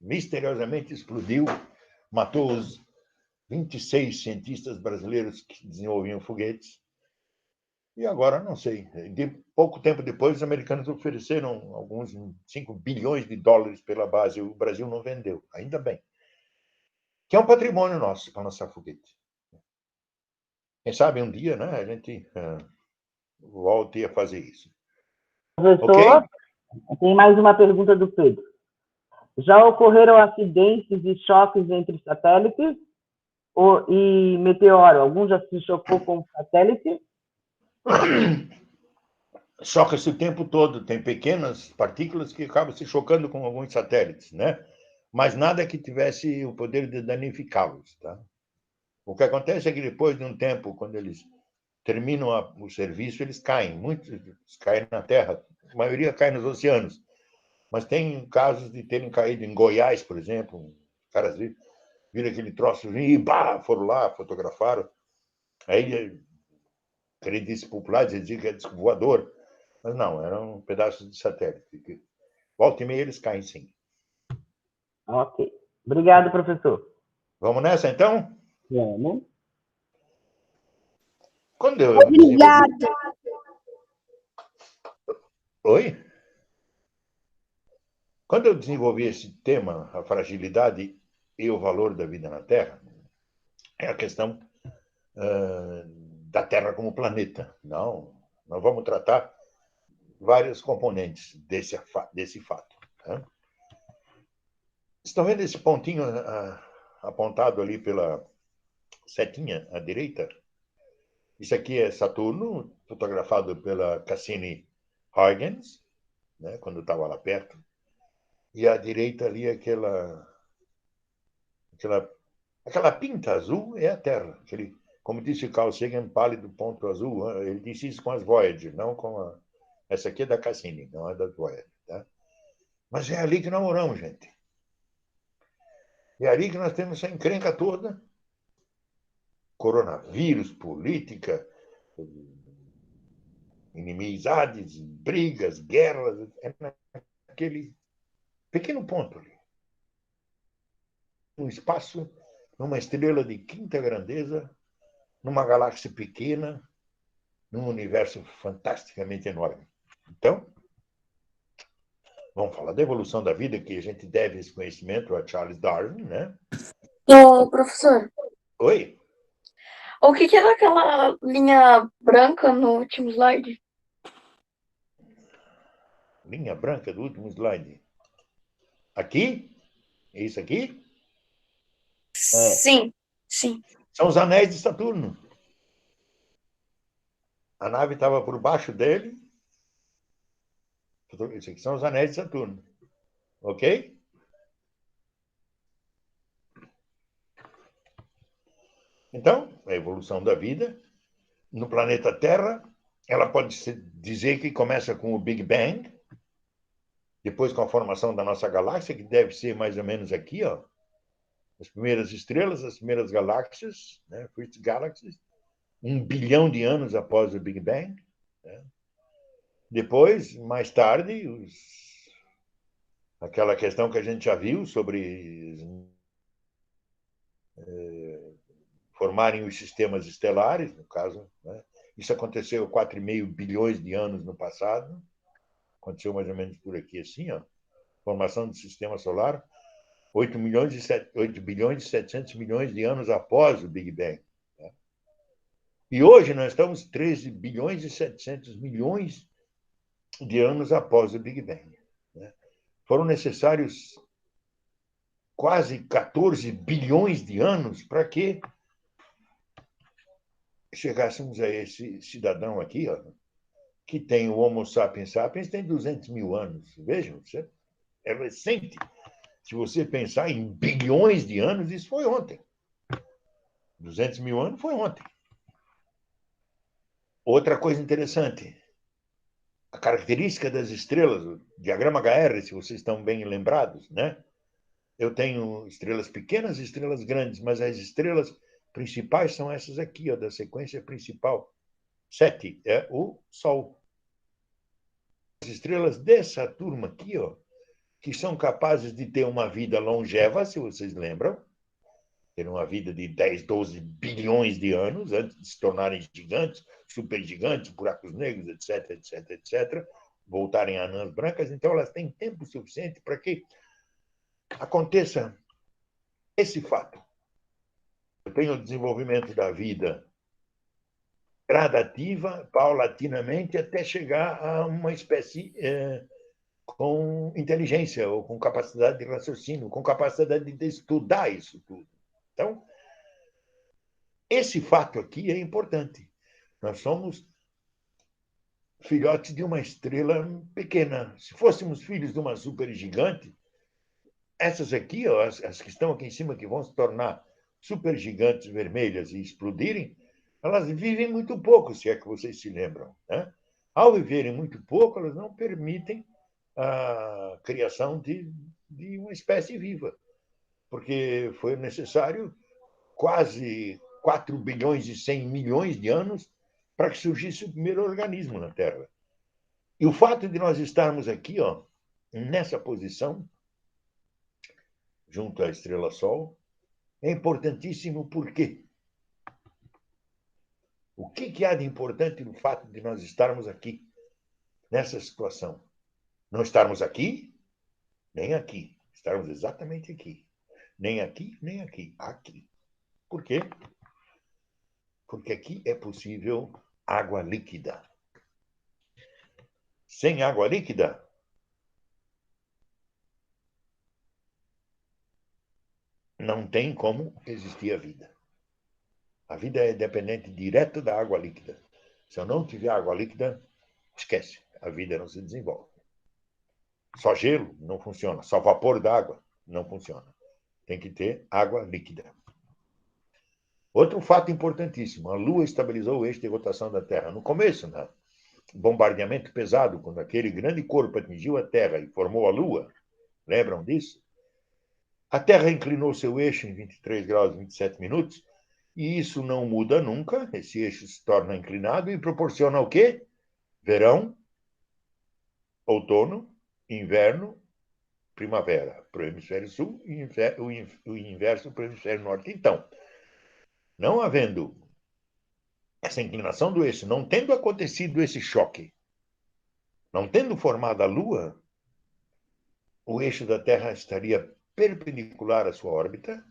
S1: Misteriosamente explodiu, matou os 26 cientistas brasileiros que desenvolviam foguetes. E agora, não sei, de pouco tempo depois, os americanos ofereceram alguns 5 bilhões de dólares pela base. O Brasil não vendeu, ainda bem. Que é um patrimônio nosso para lançar foguete. Quem sabe um dia, né, a gente volte a fazer isso.
S2: Professor,
S1: Ok?
S2: tem mais uma pergunta do Pedro. Já ocorreram acidentes e choques entre satélites e meteoro? Algum já se chocou com satélite?
S1: Choca-se o tempo todo. Tem pequenas partículas que acabam se chocando com alguns satélites, né? Mas nada que tivesse o poder de danificá-los, tá? O que acontece é que depois de um tempo, quando eles terminam o serviço, eles caem. Muitos caem na Terra, a maioria cai nos oceanos. Mas tem casos de terem caído em Goiás, por exemplo. Os caras viram aquele troço e foram lá, fotografaram. Aí, crendice popular dizia que é disco voador, mas não, era um pedaço de satélite. Volta e meia eles caem, sim.
S2: Ok. Obrigado, professor.
S1: Vamos nessa, então?
S2: Vamos.
S1: Quando eu desenvolvi...
S3: Obrigada.
S1: Oi? Quando eu desenvolvi esse tema, a fragilidade e o valor da vida na Terra, é a questão da Terra como planeta. Não, nós vamos tratar vários componentes desse fato. Né? Estão vendo esse pontinho apontado ali pela setinha à direita? Isso aqui é Saturno, fotografado pela Cassini-Huygens, né, quando estava lá perto. E à direita ali aquela pinta azul é a Terra. Como disse Carl Sagan, pálido ponto azul. Ele disse isso com as Voyager, não com a... Essa aqui é da Cassini, não é da Voyager. Tá? Mas é ali que nós moramos, gente. É ali que nós temos essa encrenca toda. Coronavírus, política, inimizades, brigas, guerras. É naquele pequeno ponto ali. Um espaço, numa estrela de quinta grandeza, numa galáxia pequena, num universo fantasticamente enorme. Então, vamos falar da evolução da vida, que a gente deve esse conhecimento a Charles Darwin, né?
S5: Ô, professor,
S1: Oi?
S5: o que era aquela linha branca no último slide?
S1: Linha branca do último slide. Aqui? É isso aqui?
S5: Sim, sim.
S1: São os anéis de Saturno. A nave estava por baixo dele. Isso aqui são os anéis de Saturno. Ok? Então, a evolução da vida no planeta Terra, ela pode dizer que começa com o Big Bang, depois com a formação da nossa galáxia, que deve ser mais ou menos aqui, ó, as primeiras estrelas, as primeiras galáxias, né, First Galaxies, 1 bilhão de anos após o Big Bang. Né? Depois, mais tarde, aquela questão que a gente já viu sobre formarem os sistemas estelares, no caso, né? Isso aconteceu 4,5 bilhões de anos no passado, aconteceu mais ou menos por aqui assim, ó, formação do sistema solar, 8 bilhões e 700 milhões de anos após o Big Bang. Né? E hoje nós estamos 13 bilhões e 700 milhões de anos após o Big Bang. Né? Foram necessários quase 14 bilhões de anos para que chegássemos a esse cidadão aqui, ó, que tem o Homo sapiens sapiens, tem 200 mil anos. Vejam, é recente. Se você pensar em bilhões de anos, isso foi ontem. 200 mil anos foi ontem. Outra coisa interessante, a característica das estrelas, o diagrama HR, se vocês estão bem lembrados, né? Eu tenho estrelas pequenas e estrelas grandes, mas as estrelas principais são essas aqui, ó, da sequência principal. 7 é o Sol. As estrelas dessa turma aqui, ó, que são capazes de ter uma vida longeva, se vocês lembram, ter uma vida de 10, 12 bilhões de anos antes de se tornarem gigantes, supergigantes, buracos negros, etc, etc, etc, voltarem a anãs brancas. Então, elas têm tempo suficiente para que aconteça esse fato. Eu tenho o desenvolvimento da vida gradativa, paulatinamente, até chegar a uma espécie com inteligência, ou com capacidade de raciocínio, com capacidade de estudar isso tudo. Então, esse fato aqui é importante. Nós somos filhotes de uma estrela pequena. Se fôssemos filhos de uma supergigante, essas aqui, ó, as que estão aqui em cima, que vão se tornar supergigantes vermelhas e explodirem, elas vivem muito pouco, se é que vocês se lembram. Né? Ao viverem muito pouco, elas não permitem a criação de uma espécie viva, porque foi necessário quase 4 bilhões e 100 milhões de anos para que surgisse o primeiro organismo na Terra. E o fato de nós estarmos aqui, ó, nessa posição, junto à estrela-Sol, é importantíssimo. Por quê? O que há de importante no fato de nós estarmos aqui, nessa situação? Não estarmos aqui, nem aqui. Estarmos exatamente aqui. Nem aqui, nem aqui. Aqui. Por quê? Porque aqui é possível água líquida. Sem água líquida, não tem como existir a vida. A vida é dependente direto da água líquida. Se eu não tiver água líquida, esquece, a vida não se desenvolve. Só gelo não funciona, só vapor d'água não funciona. Tem que ter água líquida. Outro fato importantíssimo, a Lua estabilizou o eixo de rotação da Terra. No começo, né? Bombardeamento pesado, quando aquele grande corpo atingiu a Terra e formou a Lua, lembram disso? A Terra inclinou seu eixo em 23 graus e 27 minutos, e isso não muda nunca. Esse eixo se torna inclinado e proporciona o quê? Verão, outono, inverno, primavera para o hemisfério sul e o inverso para o hemisfério norte. Então, não havendo essa inclinação do eixo, não tendo acontecido esse choque, não tendo formado a Lua, o eixo da Terra estaria perpendicular à sua órbita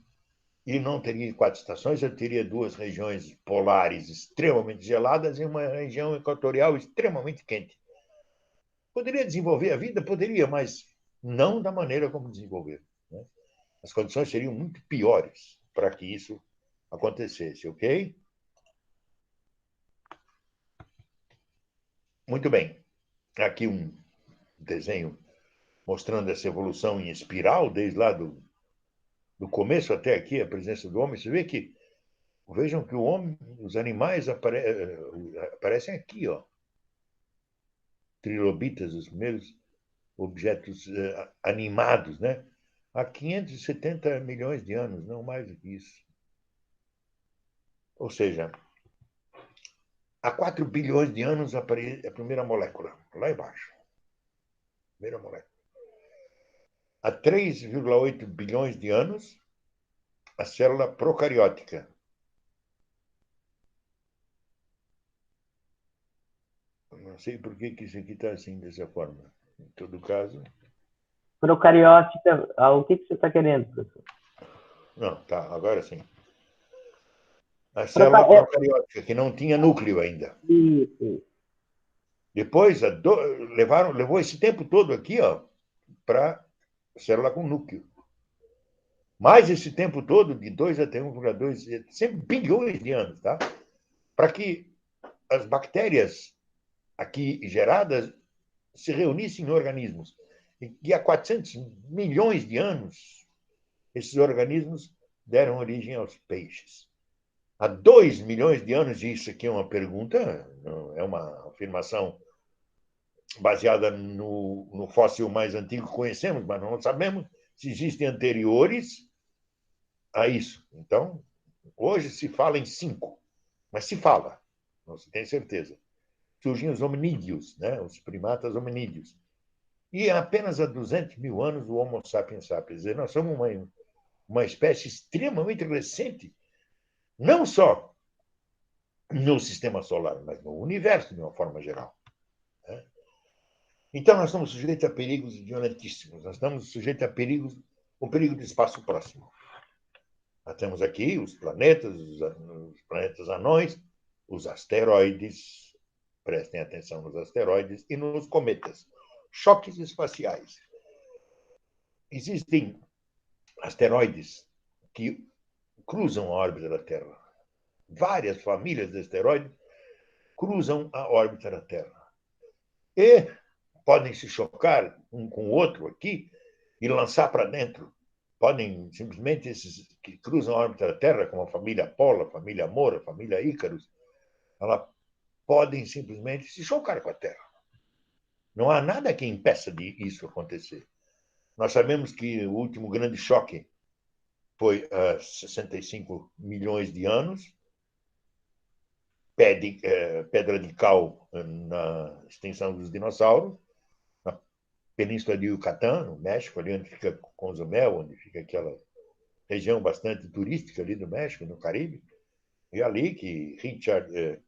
S1: e não teria 4 estações, eu teria 2 regiões polares extremamente geladas e uma região equatorial extremamente quente. Poderia desenvolver a vida? Poderia, mas não da maneira como desenvolver, né? As condições seriam muito piores para que isso acontecesse, ok? Muito bem. Aqui um desenho mostrando essa evolução em espiral, desde lá do começo até aqui, a presença do homem. Você vê que, vejam que o homem, os animais aparecem aqui, ó. Trilobitas, os primeiros objetos animados, né? Há 570 milhões de anos, não mais do que isso. Ou seja, há 4 bilhões de anos aparece a primeira molécula, lá embaixo. Primeira molécula. Há 3,8 bilhões de anos, a célula procariótica. Não sei por que isso aqui está assim, dessa forma. Em todo caso...
S2: Procariótica, o que você está querendo, professor?
S1: Não, tá, agora sim. A célula procariótica, que não tinha núcleo ainda.
S2: Isso.
S1: Depois, levou esse tempo todo aqui, ó, para célula com núcleo. Mais esse tempo todo, de 2 até 1,2, 100 bilhões de anos, tá? Para que as bactérias aqui geradas se reunissem em organismos. E há 400 milhões de anos, esses organismos deram origem aos peixes. Há 2 milhões de anos, e isso aqui é uma pergunta, é uma afirmação baseada no fóssil mais antigo que conhecemos, mas não sabemos se existem anteriores a isso. Então, hoje se fala em 5, mas se fala, não se tem certeza. Surgem os hominídeos, né? Os primatas hominídeos. E apenas há 200 mil anos o Homo sapiens sapiens. Nós somos uma espécie extremamente recente, não só no sistema solar, mas no universo de uma forma geral, né? Então, nós estamos sujeitos a perigos violentíssimos. Nós estamos sujeitos a perigos, o perigo do espaço próximo. Nós temos aqui os planetas anões, os asteroides, prestem atenção nos asteroides, e nos cometas. Choques espaciais. Existem asteroides que cruzam a órbita da Terra. Várias famílias de asteroides cruzam a órbita da Terra. E podem se chocar um com o outro aqui e lançar para dentro. Podem, simplesmente, esses que cruzam a órbita da Terra, como a família Apolo, a família Amor, a família Ícaros, elas podem simplesmente se chocar com a Terra. Não há nada que impeça de isso acontecer. Nós sabemos que o último grande choque foi há 65 milhões de anos, pedra de cal na extinção dos dinossauros, na península de Yucatán, no México, ali onde fica Cozumel, onde fica aquela região bastante turística ali do México, no Caribe. E ali que Richard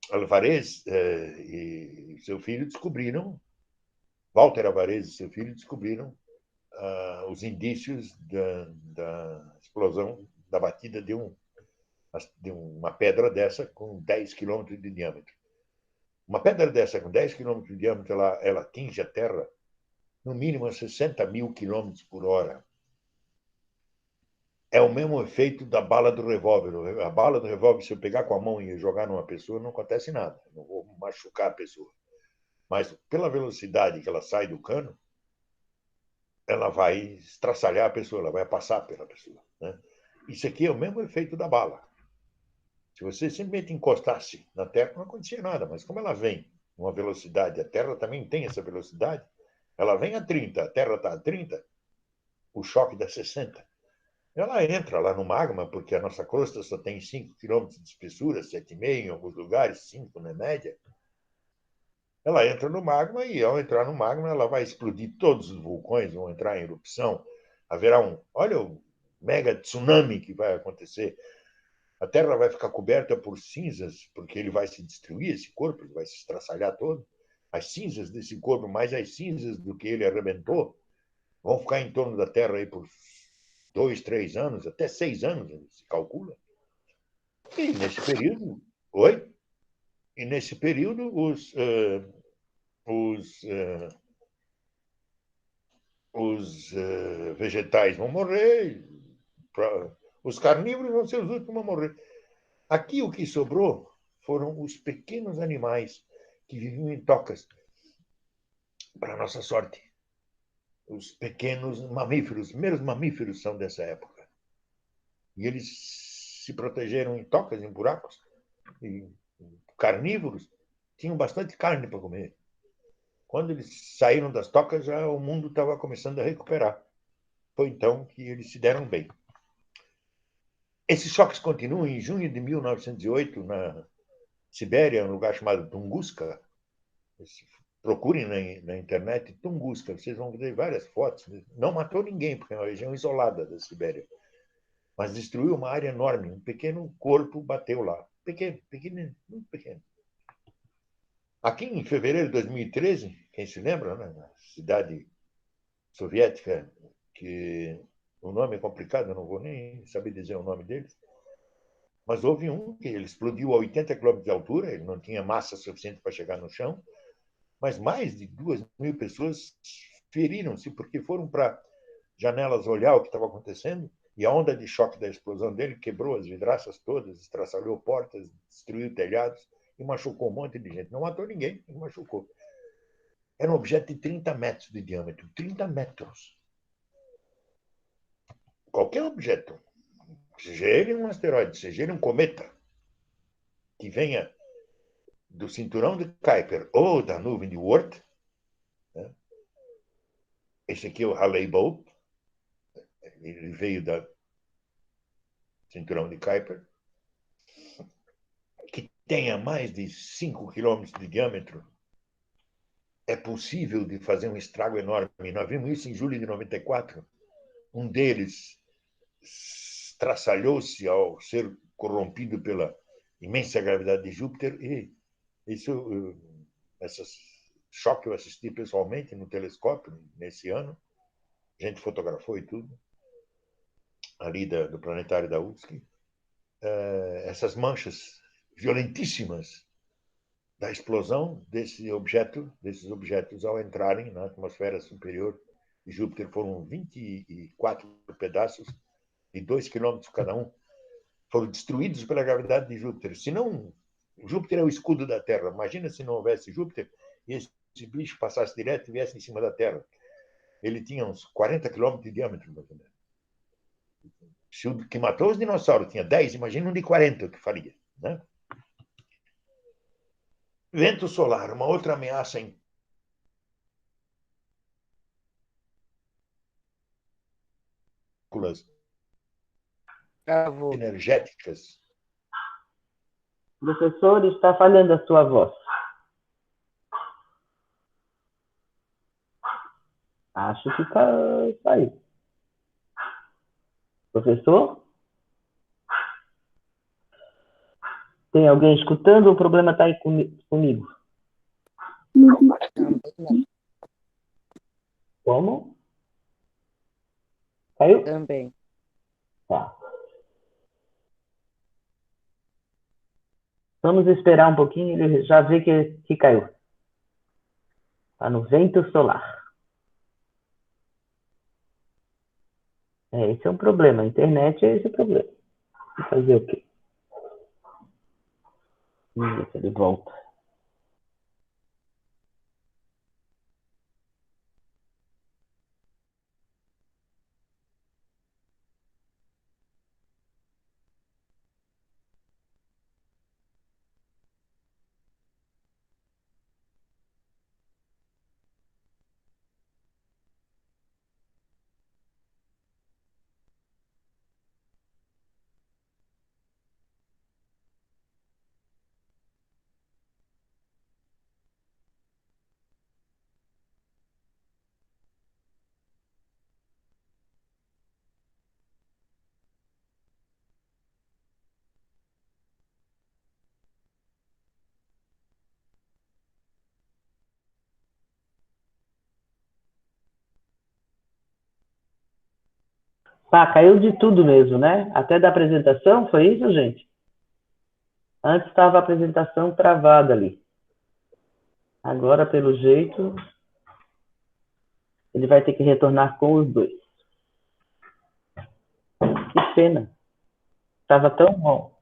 S1: Alvarez e seu filho descobriram, Walter Alvarez e seu filho descobriram os indícios da explosão, da batida de uma pedra dessa com 10 quilômetros de diâmetro. Uma pedra dessa com 10 quilômetros de diâmetro, ela atinge a Terra no mínimo a 60 mil quilômetros por hora. É o mesmo efeito da bala do revólver. A bala do revólver, se eu pegar com a mão e jogar numa pessoa, não acontece nada. Não vou machucar a pessoa. Mas, pela velocidade que ela sai do cano, ela vai estraçalhar a pessoa, ela vai passar pela pessoa. Né? Isso aqui é o mesmo efeito da bala. Se você simplesmente encostasse na Terra, não acontecia nada. Mas como ela vem uma velocidade, a Terra também tem essa velocidade, ela vem a 30, a Terra está a 30, o choque dá 60. Ela entra lá no magma, porque a nossa crosta só tem 5 quilômetros de espessura, 7,5 em alguns lugares, 5 na média. Ela entra no magma e, ao entrar no magma, ela vai explodir todos os vulcões, vão entrar em erupção. Haverá olha o mega tsunami que vai acontecer. A Terra vai ficar coberta por cinzas, porque ele vai se destruir, esse corpo, ele vai se estraçalhar todo. As cinzas desse corpo, mais as cinzas do que ele arrebentou, vão ficar em torno da Terra aí por 2, 3 anos, até 6 anos, se calcula. E nesse período, E nesse período os vegetais vão morrer, os carnívoros vão ser os últimos a morrer. Aqui o que sobrou foram os pequenos animais que viviam em tocas, para nossa sorte. Os pequenos mamíferos, os primeiros mamíferos são dessa época. E eles se protegeram em tocas, em buracos, e carnívoros tinham bastante carne para comer. Quando eles saíram das tocas, já o mundo estava começando a recuperar. Foi então que eles se deram bem. Esses choques continuam. Em junho de 1908, na Sibéria, um lugar chamado Tunguska. Procurem na internet Tunguska, vocês vão ver várias fotos. Não matou ninguém, porque é uma região isolada da Sibéria. Mas destruiu uma área enorme. Um pequeno corpo bateu lá. Pequeno, muito pequeno. Aqui, em fevereiro de 2013, quem se lembra, né, na cidade soviética, que o nome é complicado, eu não vou nem saber dizer o nome deles, mas houve um que ele explodiu a 80 quilômetros de altura, ele não tinha massa suficiente para chegar no chão, mas mais de 2.000 pessoas feriram-se porque foram para janelas olhar o que estava acontecendo, e a onda de choque da explosão dele quebrou as vidraças todas, estraçalhou portas, destruiu telhados e machucou um monte de gente. Não matou ninguém, mas machucou. Era um objeto de 30 metros de diâmetro. 30 metros. Qualquer objeto, seja ele um asteroide, seja ele um cometa, que venha do cinturão de Kuiper ou da nuvem de Oort, né? Esse aqui é o Halley-Bolt, ele veio do cinturão de Kuiper, que tenha mais de 5 quilômetros de diâmetro, é possível de fazer um estrago enorme. Nós vimos isso em julho de 94. Um deles traçalhou-se ao ser corrompido pela imensa gravidade de Júpiter e esse choque eu assisti pessoalmente no telescópio nesse ano. A gente fotografou e tudo, ali do planetário da UFSC. Essas manchas violentíssimas da explosão desses objetos ao entrarem na atmosfera superior de Júpiter foram 24 pedaços de 2 quilômetros cada um, foram destruídos pela gravidade de Júpiter. Se não, Júpiter é o escudo da Terra. Imagina se não houvesse Júpiter e esse bicho passasse direto e viesse em cima da Terra. Ele tinha uns 40 quilômetros de diâmetro, mais ou menos. Se o que matou os dinossauros tinha 10, imagina um de 40 o que faria, né? Vento solar, uma outra ameaça
S3: Travou.
S1: energéticas
S2: Professor, está falhando a sua voz. Acho que saiu. Professor? Tem alguém escutando ou o problema está aí comigo?
S3: Também não.
S2: Como? Caiu?
S3: Também.
S2: Tá. Vamos esperar um pouquinho, ele já vê que caiu. Está no vento solar. Esse é um problema. A internet é esse o problema. Vou fazer o quê? Vamos ver se ele volta. Pá, caiu de tudo mesmo, né? Até da apresentação, foi isso, gente? Antes estava a apresentação travada ali. Agora, pelo jeito, ele vai ter que retornar com os dois. Que pena. Estava tão bom.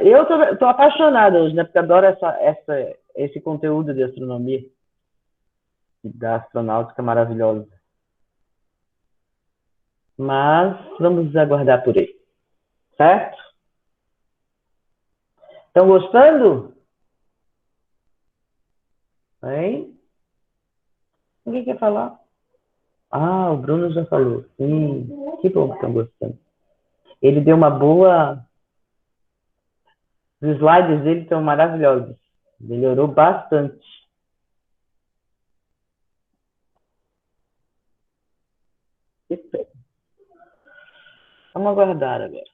S2: Eu tô apaixonada hoje, né? Porque adoro esse conteúdo de astronomia e da astronáutica maravilhosa. Mas vamos aguardar por aí. Certo? Estão gostando? Hein? Ninguém quer falar? Ah, o Bruno já falou. Sim, que bom que estão gostando. Ele deu uma boa. Os slides dele estão maravilhosos. Melhorou bastante. Vamos aguardar agora.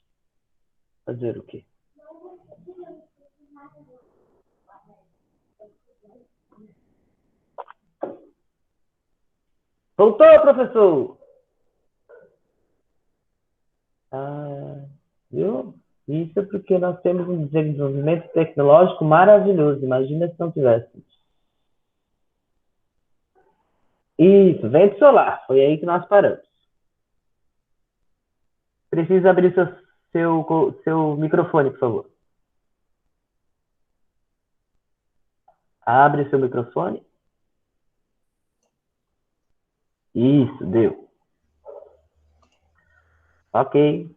S2: Fazer o quê? Voltou, professor! Ah, viu? Isso é porque nós temos um desenvolvimento tecnológico maravilhoso. Imagina se não tivéssemos. Isso, vento solar. Foi aí que nós paramos. Precisa abrir seu microfone, por favor. Abre seu microfone. Isso, deu. Ok.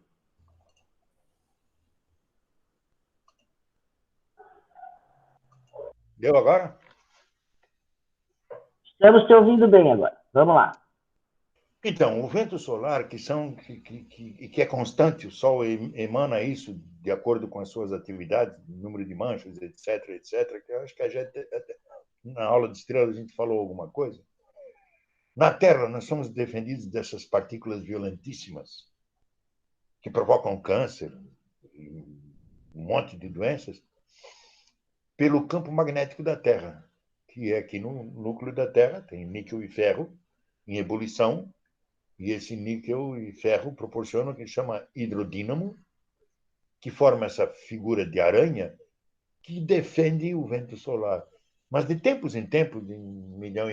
S1: Deu agora?
S2: Estamos te ouvindo bem agora. Vamos lá.
S1: Então, o vento solar, que é constante, o Sol emana isso de acordo com as suas atividades, número de manchas, etc., etc., que eu acho que a gente, na aula de estrelas, a gente falou alguma coisa. Na Terra, nós somos defendidos dessas partículas violentíssimas que provocam câncer, um monte de doenças, pelo campo magnético da Terra, que é que no núcleo da Terra tem níquel e ferro em ebulição, e esse níquel e ferro proporcionam o que chama hidrodínamo, que forma essa figura de aranha que defende o vento solar. Mas de tempos em tempos, de 1,5 milhão,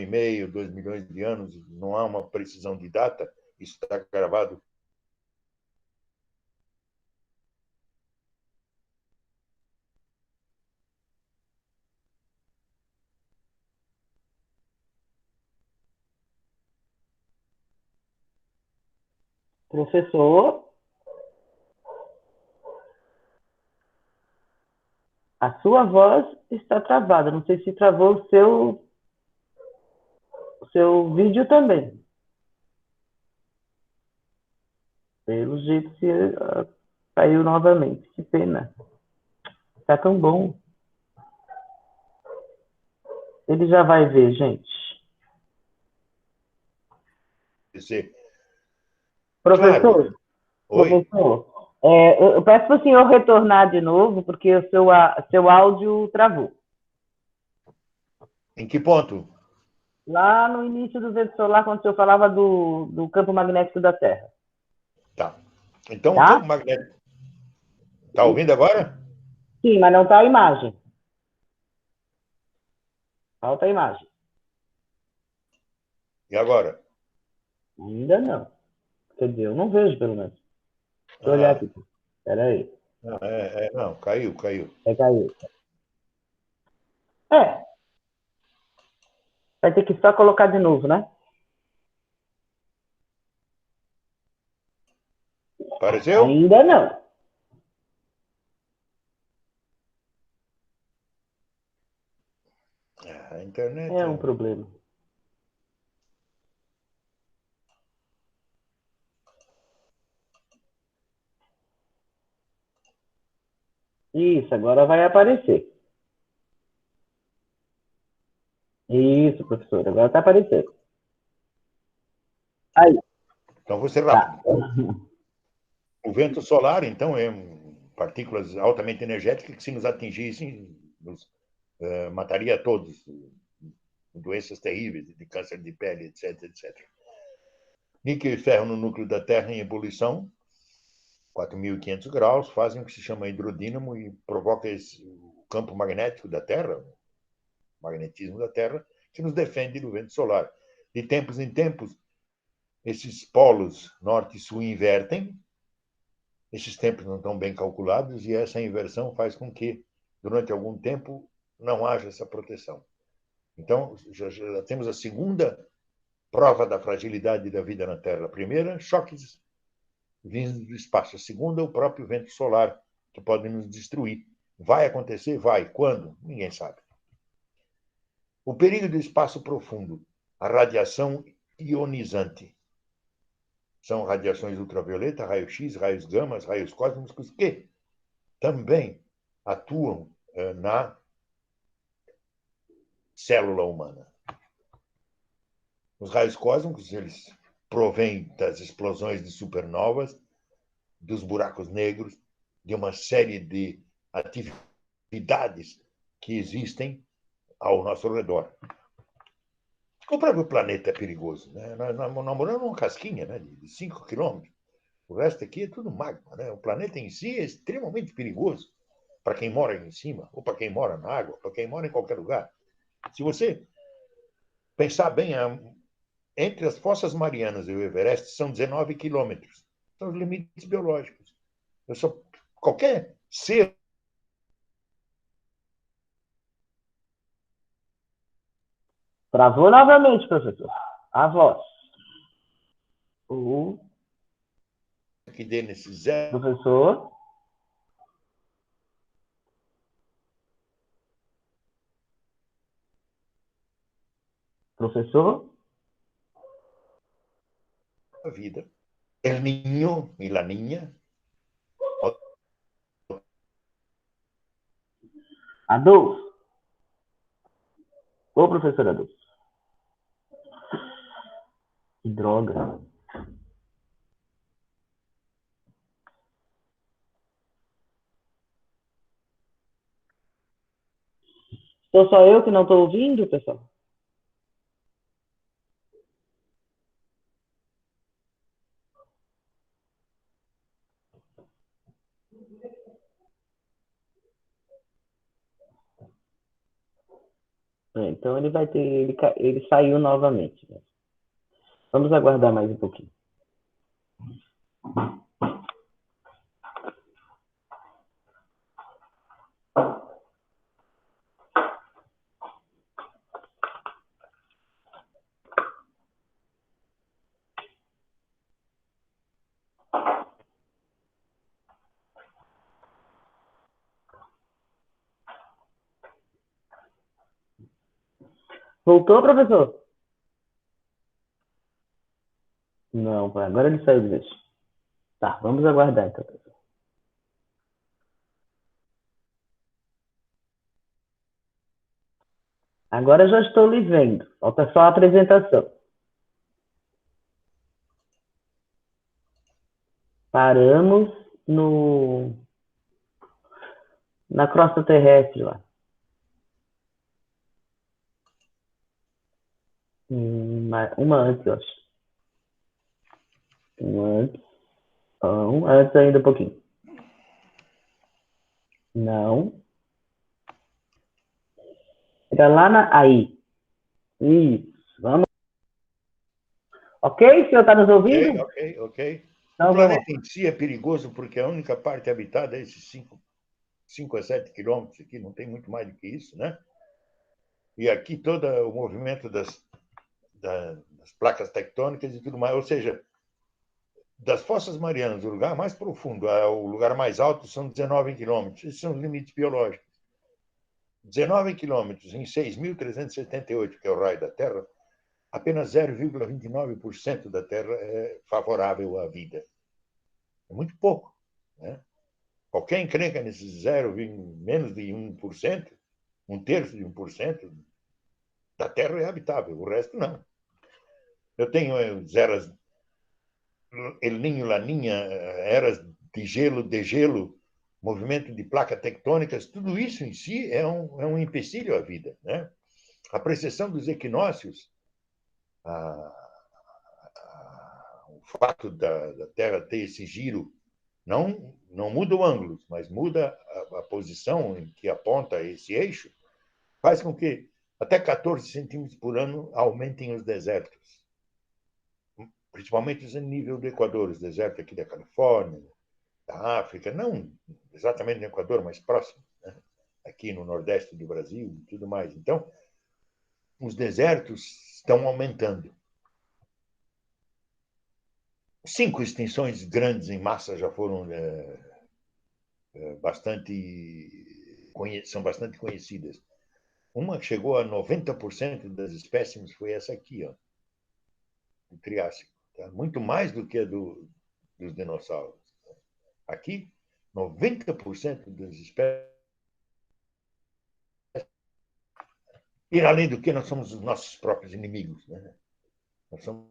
S1: 2 milhões de anos, não há uma precisão de data, isso está gravado.
S2: Professor, a sua voz está travada. Não sei se travou o seu vídeo também. Pelo jeito, caiu novamente. Que pena. Tá tão bom. Ele já vai ver, gente.
S1: Você- Claro.
S2: Professor,
S1: Oi?
S2: professor, eu peço para o senhor retornar de novo, porque o seu áudio travou.
S1: Em que ponto?
S2: Lá no início do vento solar, quando o senhor falava do campo magnético da Terra.
S1: Tá. Então, o campo
S2: Tá?
S1: magnético. Tá ouvindo agora?
S2: Sim, mas não está a imagem. Falta a imagem.
S1: E agora?
S2: Ainda não. Quer dizer, eu não vejo, pelo menos. Deixa eu olhar
S1: Ah,
S2: aqui. Espera aí.
S1: não, não, caiu.
S2: Caiu. É, vai ter que só colocar de novo, né?
S1: Apareceu?
S2: Ainda não.
S1: A internet
S2: É
S1: é
S2: um
S1: um.
S2: problema. Isso, agora vai aparecer. Isso, professor, agora está aparecendo. Aí,
S1: Então, vou ser
S2: tá.
S1: rápido. O vento solar, então, é partículas altamente energéticas que, se nos atingissem, nos mataria a todos, doenças terríveis, de câncer de pele, etc, etc. Níquel e ferro no núcleo da Terra em ebulição, 4.500 graus, fazem o que se chama hidrodínamo e provoca o campo magnético da Terra, o magnetismo da Terra, que nos defende do vento solar. De tempos em tempos, esses polos norte e sul invertem. Esses tempos não estão bem calculados e essa inversão faz com que, durante algum tempo, não haja essa proteção. Então, já temos a segunda prova da fragilidade da vida na Terra. A primeira, choques vindos do espaço. A segunda, o próprio vento solar, que pode nos destruir. Vai acontecer? Vai. Quando? Ninguém sabe. O perigo do espaço profundo, a radiação ionizante. São radiações ultravioleta, raio-x, raios gamas, raios cósmicos, que também atuam na célula humana. Os raios cósmicos, eles provêm das explosões de supernovas, dos buracos negros, de uma série de atividades que existem ao nosso redor. O próprio planeta é perigoso. Né? Nós moramos numa casquinha, né, de 5 quilômetros. O resto aqui é tudo magma. Né? O planeta em si é extremamente perigoso para quem mora em cima, ou para quem mora na água, para quem mora em qualquer lugar. Se você pensar bem, entre as Fossas Marianas e o Everest são 19 quilômetros. São os limites biológicos. Qualquer ser.
S2: Travou novamente, professor. A voz. O
S1: Que dê nesse zero.
S2: professor. Professor.
S1: A vida. El Niño e La Niña.
S2: Adolfo. Ô, professor Adolfo. Que droga. Sou só eu que não estou ouvindo, pessoal? Então ele vai ter. Ele saiu novamente. Né? Vamos aguardar mais um pouquinho. Voltou, professor? Não, agora ele saiu de vez. Tá, vamos aguardar então, professor. Agora já estou lhe vendo. Falta só a apresentação. Paramos na crosta terrestre lá. Uma antes, eu acho. Antes ainda um pouquinho. Não. Era lá aí. Isso. Vamos. Ok? O senhor está nos ouvindo?
S1: Ok.
S2: Então,
S1: O planeta em si é perigoso porque a única parte habitada é esses 5 a 7 quilômetros aqui, não tem muito mais do que isso, né? E aqui todo o movimento das placas tectônicas e tudo mais, ou seja, das fossas marianas, o lugar mais profundo, o lugar mais alto são 19 quilômetros. Esses são os limites biológicos. 19 quilômetros em 6.378, que é o raio da Terra, apenas 0,29% da Terra é favorável à vida. É muito pouco, né? Qualquer encrenca nesses menos de 1%, um terço de 1% da Terra é habitável, o resto não. Eu tenho eras El Niño, Laninha, eras de gelo, degelo, movimento de placas tectônicas, tudo isso em si é um empecilho à vida, né? A precessão dos equinócios, o fato da Terra ter esse giro, não muda o ângulo, mas muda a posição em que aponta esse eixo, faz com que até 14 centímetros por ano aumentem os desertos, principalmente no nível do Equador, os desertos aqui da Califórnia, da África, não exatamente no Equador, mas próximo, né? Aqui no Nordeste do Brasil e tudo mais. Então, os desertos estão aumentando. 5 extinções grandes em massa já foram são bastante conhecidas. Uma que chegou a 90% das espécimes foi essa aqui, ó, o Triássico. Tá? Muito mais do que a dos dinossauros. Aqui, 90% das espécies. E, além do que, nós somos os nossos próprios inimigos. Né? Nós somos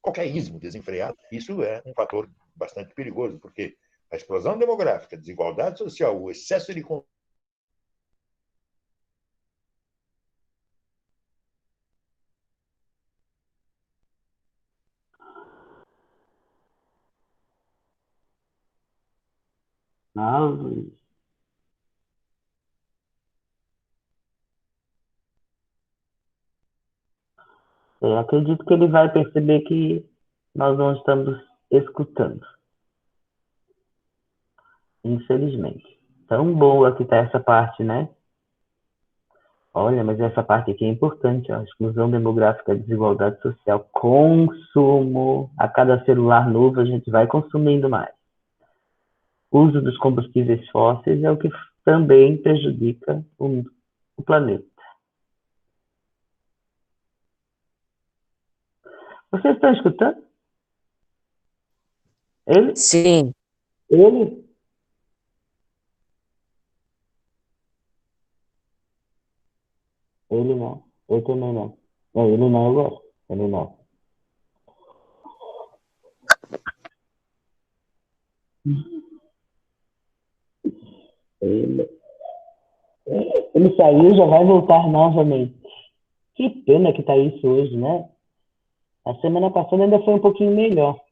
S1: qualquer ismo desenfreado, isso é um fator bastante perigoso, porque a explosão demográfica, a desigualdade social, o excesso de
S2: Não, eu acredito que ele vai perceber que nós não estamos escutando, infelizmente. Tão boa que está essa parte, né? Olha, mas essa parte aqui é importante, ó. Exclusão demográfica, desigualdade social, consumo. A cada celular novo a gente vai consumindo mais. Uso dos combustíveis fósseis é o que também prejudica o planeta. Vocês estão escutando? Ele?
S3: Sim.
S2: Ele? Ele não. Eu também não. Não, ele não, eu gosto. Ele não. Ele, ele saiu, já vai voltar novamente. Que pena que tá isso hoje, né? A semana passada ainda foi um pouquinho melhor.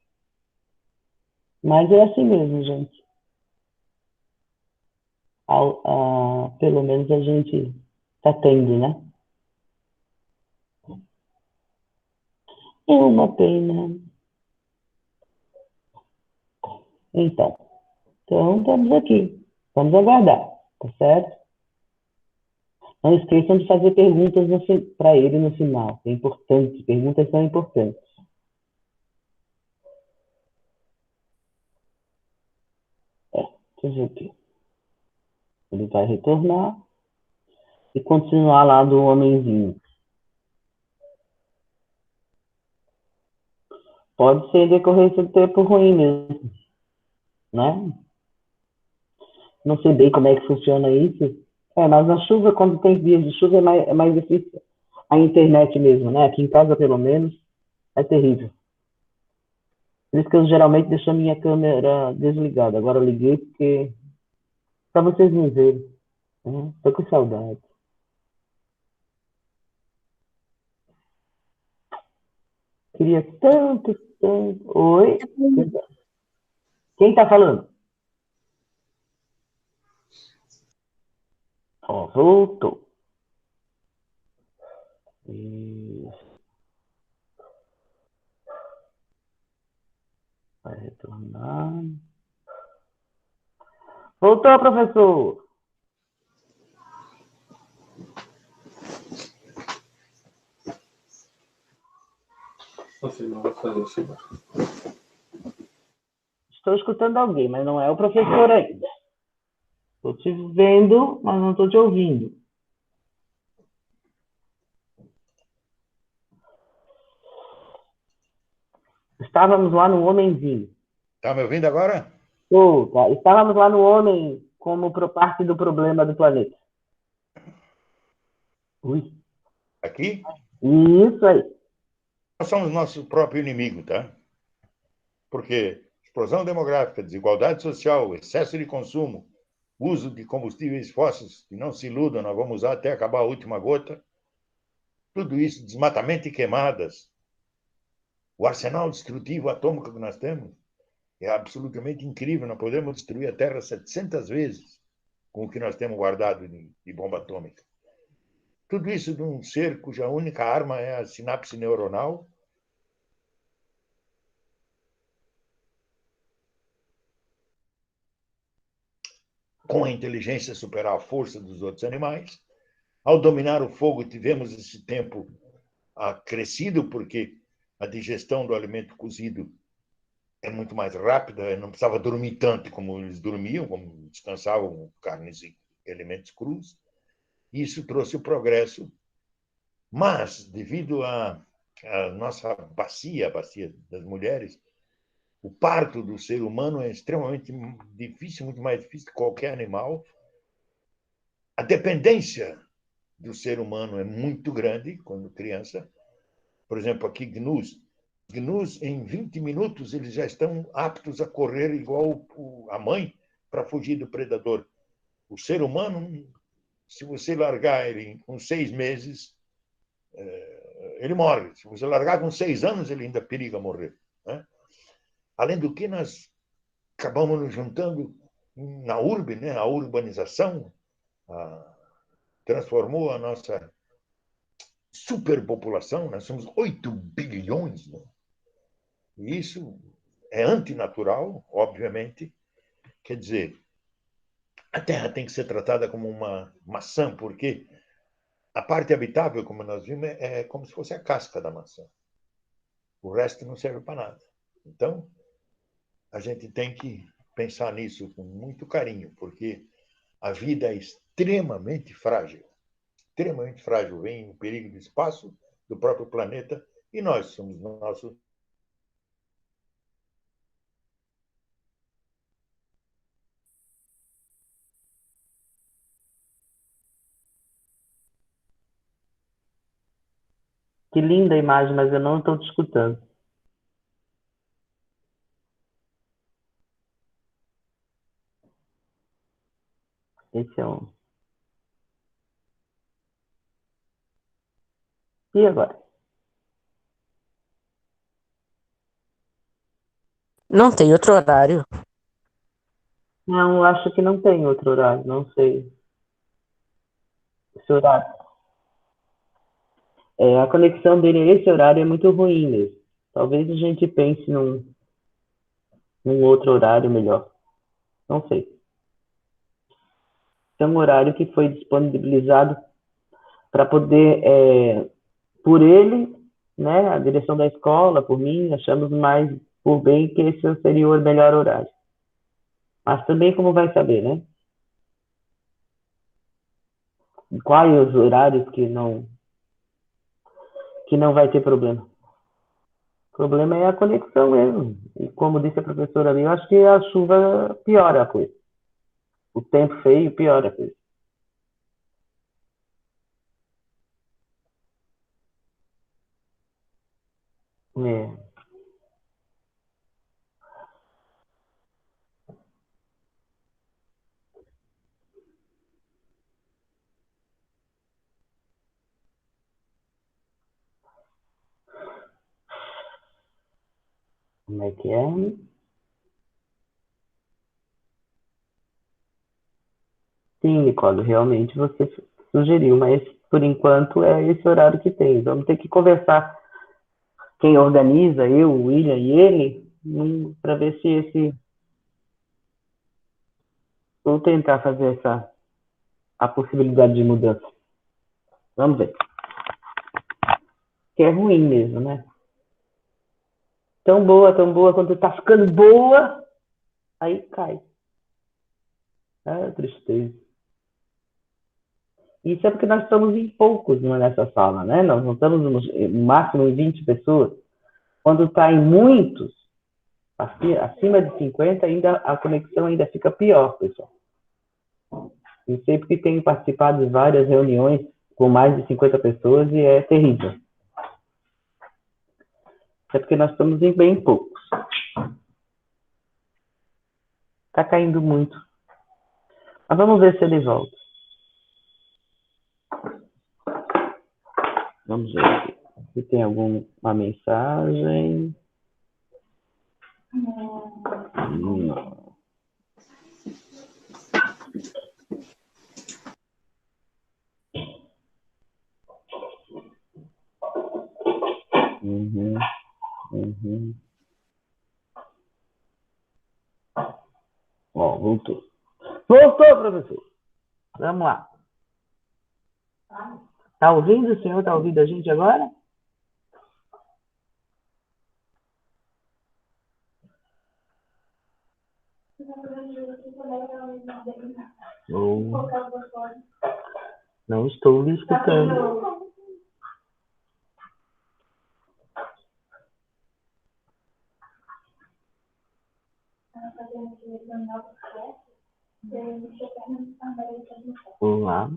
S2: Mas é assim mesmo, gente. Pelo menos a gente tá tendo, né? É uma pena. Então estamos aqui. Vamos aguardar, tá certo? Não esqueçam de fazer perguntas para ele no final. É importante. Perguntas são importantes. Deixa eu ver aqui. Ele vai retornar e continuar lá do homenzinho. Pode ser em decorrência do tempo ruim mesmo, né? Não sei bem como é que funciona isso. Mas na chuva, quando tem dias de chuva, é mais difícil. A internet mesmo, né? Aqui em casa, pelo menos, é terrível. Por isso que eu geralmente deixo a minha câmera desligada. Agora eu liguei porque... Para vocês me verem. Né? Tô com saudade. Queria tanto, tanto... Oi? Quem tá falando? Ó, voltou. Isso. Vai retornar. Voltou, professor. Estou escutando alguém, mas não é o professor ainda. Estou te vendo, mas não estou te ouvindo. Estávamos lá no homenzinho.
S1: Tá me ouvindo agora?
S2: Tá. Estávamos lá no homem como parte do problema do planeta. Ui.
S1: Aqui?
S2: Isso aí.
S1: Nós somos nosso próprio inimigo, tá? Porque explosão demográfica, desigualdade social, excesso de consumo, uso de combustíveis fósseis, que não se iludam, nós vamos usar até acabar a última gota. Tudo isso, desmatamento e queimadas. O arsenal destrutivo atômico que nós temos é absolutamente incrível. Nós podemos destruir a Terra 700 vezes com o que nós temos guardado de bomba atômica. Tudo isso de um ser cuja única arma é a sinapse neuronal. Com a inteligência superar a força dos outros animais. Ao dominar o fogo, tivemos esse tempo acrescido, porque a digestão do alimento cozido é muito mais rápida, não precisava dormir tanto como eles dormiam, como descansavam com carnes e elementos crus. Isso trouxe o progresso, mas, devido à nossa bacia, a bacia das mulheres, o parto do ser humano é extremamente difícil, muito mais difícil que qualquer animal. A dependência do ser humano é muito grande quando criança. Por exemplo, aqui, gnus, em 20 minutos, eles já estão aptos a correr igual a mãe para fugir do predador. O ser humano, se você largar ele com 6 meses, ele morre. Se você largar com 6 anos, ele ainda periga morrer. Né? Além do que, nós acabamos nos juntando na urbe, né? A urbanização transformou a nossa superpopulação. Nós somos 8 bilhões. Né? E isso é antinatural, obviamente. Quer dizer, a Terra tem que ser tratada como uma maçã, porque a parte habitável, como nós vimos, é como se fosse a casca da maçã. O resto não serve para nada. Então, a gente tem que pensar nisso com muito carinho, porque a vida é extremamente frágil. Extremamente frágil. Vem o perigo do espaço, do próprio planeta, e nós somos nosso.
S2: Que linda a imagem, mas eu não estou te escutando. Esse é um. E agora?
S3: Não tem outro horário.
S2: Não, acho que não tem outro horário, não sei. Esse horário. A conexão dele nesse horário é muito ruim mesmo. Talvez a gente pense num outro horário melhor. Não sei. É um horário que foi disponibilizado para poder, por ele, né, a direção da escola, por mim, achamos mais por bem que esse seria o melhor horário. Mas também, como vai saber, né? Quais os horários que não vai ter problema. problema é a conexão mesmo. E como disse a professora ali, eu acho que a chuva piora a coisa. O tempo feio piora a coisa. É. Como é que é? Sim, Nicole, realmente você sugeriu, mas por enquanto é esse horário que tem. Vamos ter que conversar quem organiza, eu, o William e ele, para ver se esse. Vou tentar fazer a possibilidade de mudança. Vamos ver. Que é ruim mesmo, né? Tão boa, quando tá ficando boa, aí cai. Ah, tristeza. Isso é porque nós estamos em poucos nessa sala, né? Nós não estamos no máximo em 20 pessoas. Quando está em muitos, acima de 50, ainda, a conexão ainda fica pior, pessoal. Eu sempre tenho participado de várias reuniões com mais de 50 pessoas e é terrível. É porque nós estamos em bem poucos. Está caindo muito. Mas vamos ver se ele volta. Vamos ver aqui. Se tem alguma mensagem. Não. Uhum. Ó, voltou. Voltou, professor. Vamos lá. Tá ouvindo? O senhor tá ouvindo a gente agora? Oh, não estou lhe escutando. Olá.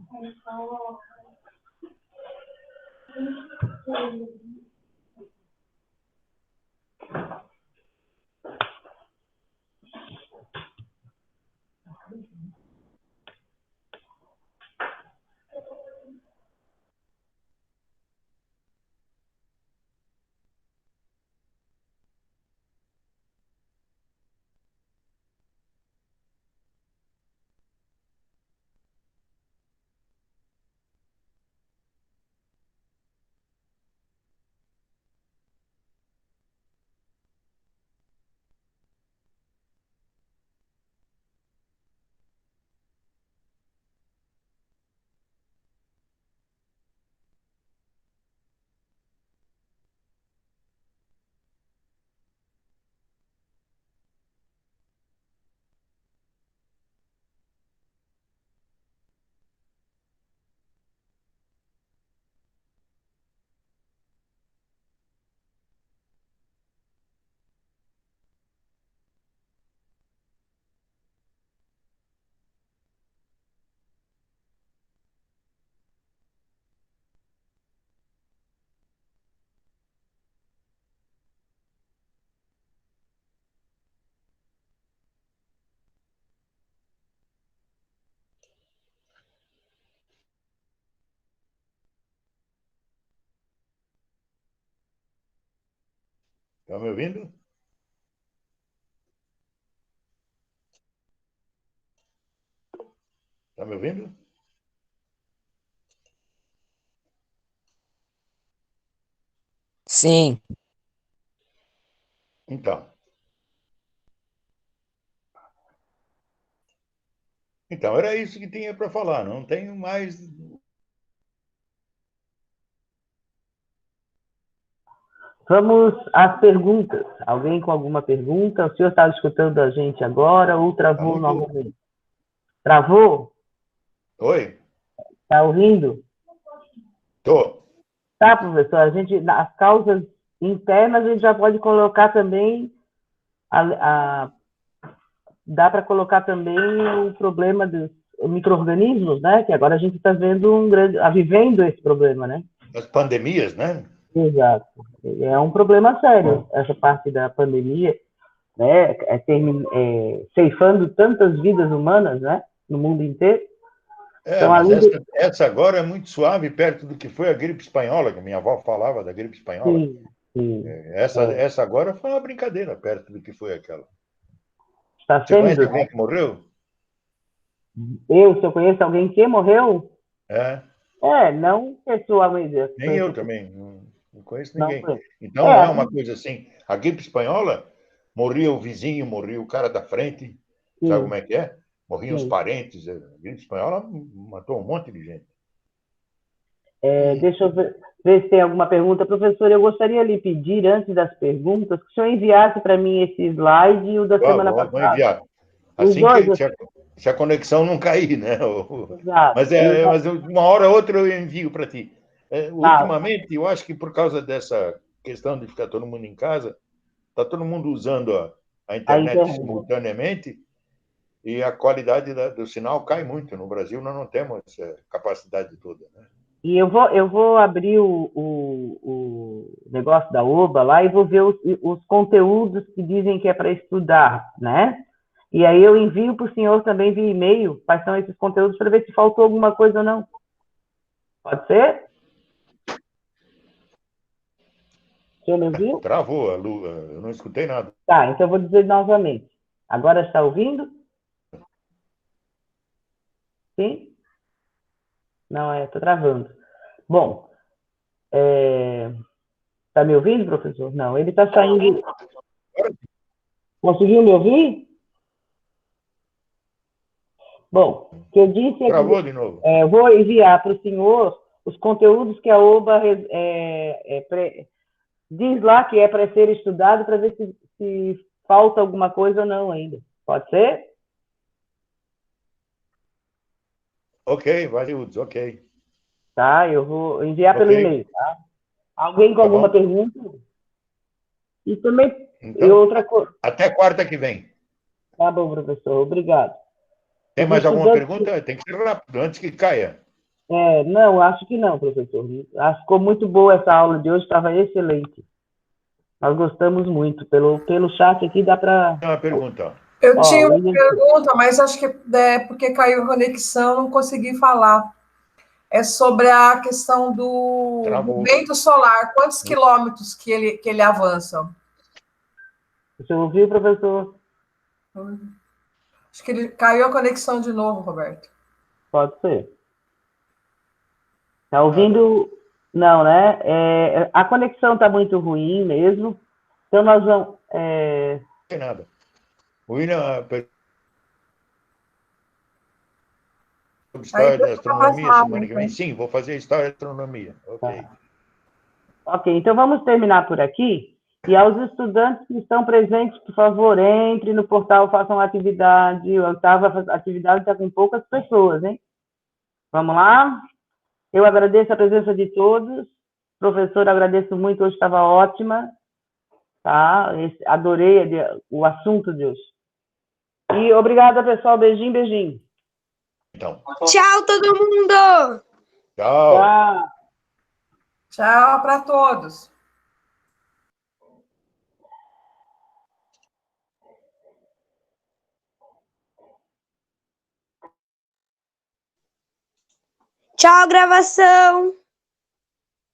S1: Estão me ouvindo? Está me ouvindo?
S3: Sim.
S1: Então. Então, era isso que tinha para falar. Não tenho mais.
S2: Vamos às perguntas. Alguém com alguma pergunta? O senhor está escutando a gente agora ou
S1: Está
S2: travou
S1: muito.
S2: novamente? Travou?
S1: Oi?
S2: Está ouvindo?
S1: Estou.
S2: Tá, professor. As causas internas, a gente já pode colocar também dá para colocar também o problema dos micro-organismos, né? Que agora a gente está vendo vivendo esse problema, né?
S1: As pandemias, né?
S2: Exato. É um problema sério, essa parte da pandemia, né? Ceifando tantas vidas humanas, né? No mundo inteiro. Então,
S1: Mas essa agora é muito suave perto do que foi a gripe espanhola, que minha avó falava da gripe espanhola.
S2: Sim, sim.
S1: Essa agora foi uma brincadeira perto do que foi aquela.
S2: Está
S1: Você conhece
S2: sendo,
S1: alguém que morreu?
S2: se eu conheço alguém que morreu,
S1: É,
S2: não pessoalmente.
S1: nem eu também, não conheço
S2: Não
S1: ninguém.
S2: foi.
S1: Então não é uma coisa assim. A gripe espanhola, morria o vizinho, morria o cara da frente, sabe como é que é? Morriam os
S2: sim.
S1: parentes. A gripe espanhola matou um monte de gente.
S2: Deixa eu ver se tem alguma pergunta. Professor, eu gostaria de lhe pedir, antes das perguntas, que o senhor enviasse para mim esse slide e o da semana
S1: Vou
S2: passada.
S1: enviar.
S2: Os
S1: Assim
S2: dois,
S1: que se a conexão não cair, né?
S2: exato.
S1: Mas uma hora ou outra eu envio para ti.
S2: Tá.
S1: Ultimamente, eu acho que por causa dessa questão de ficar todo mundo em casa, está todo mundo usando a
S2: A
S1: internet
S2: internet.
S1: simultaneamente e a qualidade do sinal cai muito. No Brasil, nós não temos essa capacidade toda. Né?
S2: E eu vou abrir o negócio da OBA lá e vou ver os conteúdos que dizem que é para estudar, né? E aí eu envio para o senhor também via e-mail quais são esses conteúdos para ver se faltou alguma coisa ou não. Pode ser? O senhor me ouviu?
S1: Travou, Lu, eu não escutei nada.
S2: Tá, então eu vou dizer novamente. Agora está ouvindo? Sim? Não, estou travando. Bom, está me ouvindo, professor? Não, ele está saindo. Conseguiu me ouvir? Bom, o que eu disse é que
S1: Travou de novo.
S2: eu vou enviar para o senhor os conteúdos que a OBA diz lá que é para ser estudado para ver se falta alguma coisa ou não ainda. Pode ser?
S1: Ok, valeu, ok.
S2: Tá, eu vou enviar pelo
S1: Ok,
S2: e-mail. Tá? Alguém com
S1: tá
S2: alguma
S1: bom?
S2: pergunta? E também,
S1: Então,
S2: outra coisa.
S1: até quarta que vem.
S2: Tá bom, professor, obrigado.
S1: Tem
S2: Os
S1: mais alguma
S2: estudantes.
S1: pergunta? Tem que ser rápido, antes que caia.
S2: Não, acho que não, professor. Acho que ficou muito boa essa aula de hoje, estava excelente. Nós gostamos muito. Pelo chat aqui dá para.
S1: Tem uma pergunta.
S4: Eu tinha uma
S2: William.
S4: pergunta, mas acho que porque caiu a conexão, não consegui falar. É sobre a questão do
S1: Travou.
S4: vento solar. Quantos quilômetros que ele avança?
S2: Você ouviu, professor?
S4: Acho que ele caiu a conexão de novo, Roberto.
S2: Pode ser. Tá
S1: Nada.
S2: ouvindo? Não, né? A conexão está muito ruim mesmo. Então nós vamos.
S1: Não tem nada. O William, história da astronomia semana que vem? Sim, vou fazer história da astronomia. Ok.
S2: Tá. Ok, então vamos terminar por aqui. E aos estudantes que estão presentes, por favor, entre no portal, façam a atividade. A oitava atividade está com poucas pessoas, hein? Vamos lá? Eu agradeço a presença de todos. Professor, agradeço muito, hoje estava ótima. Tá? Adorei o assunto de hoje. E obrigada, pessoal. Beijinho, beijinho.
S1: Então.
S6: Tchau, todo mundo!
S1: Tchau.
S2: Tchau.
S4: Tchau para todos.
S6: Tchau, gravação!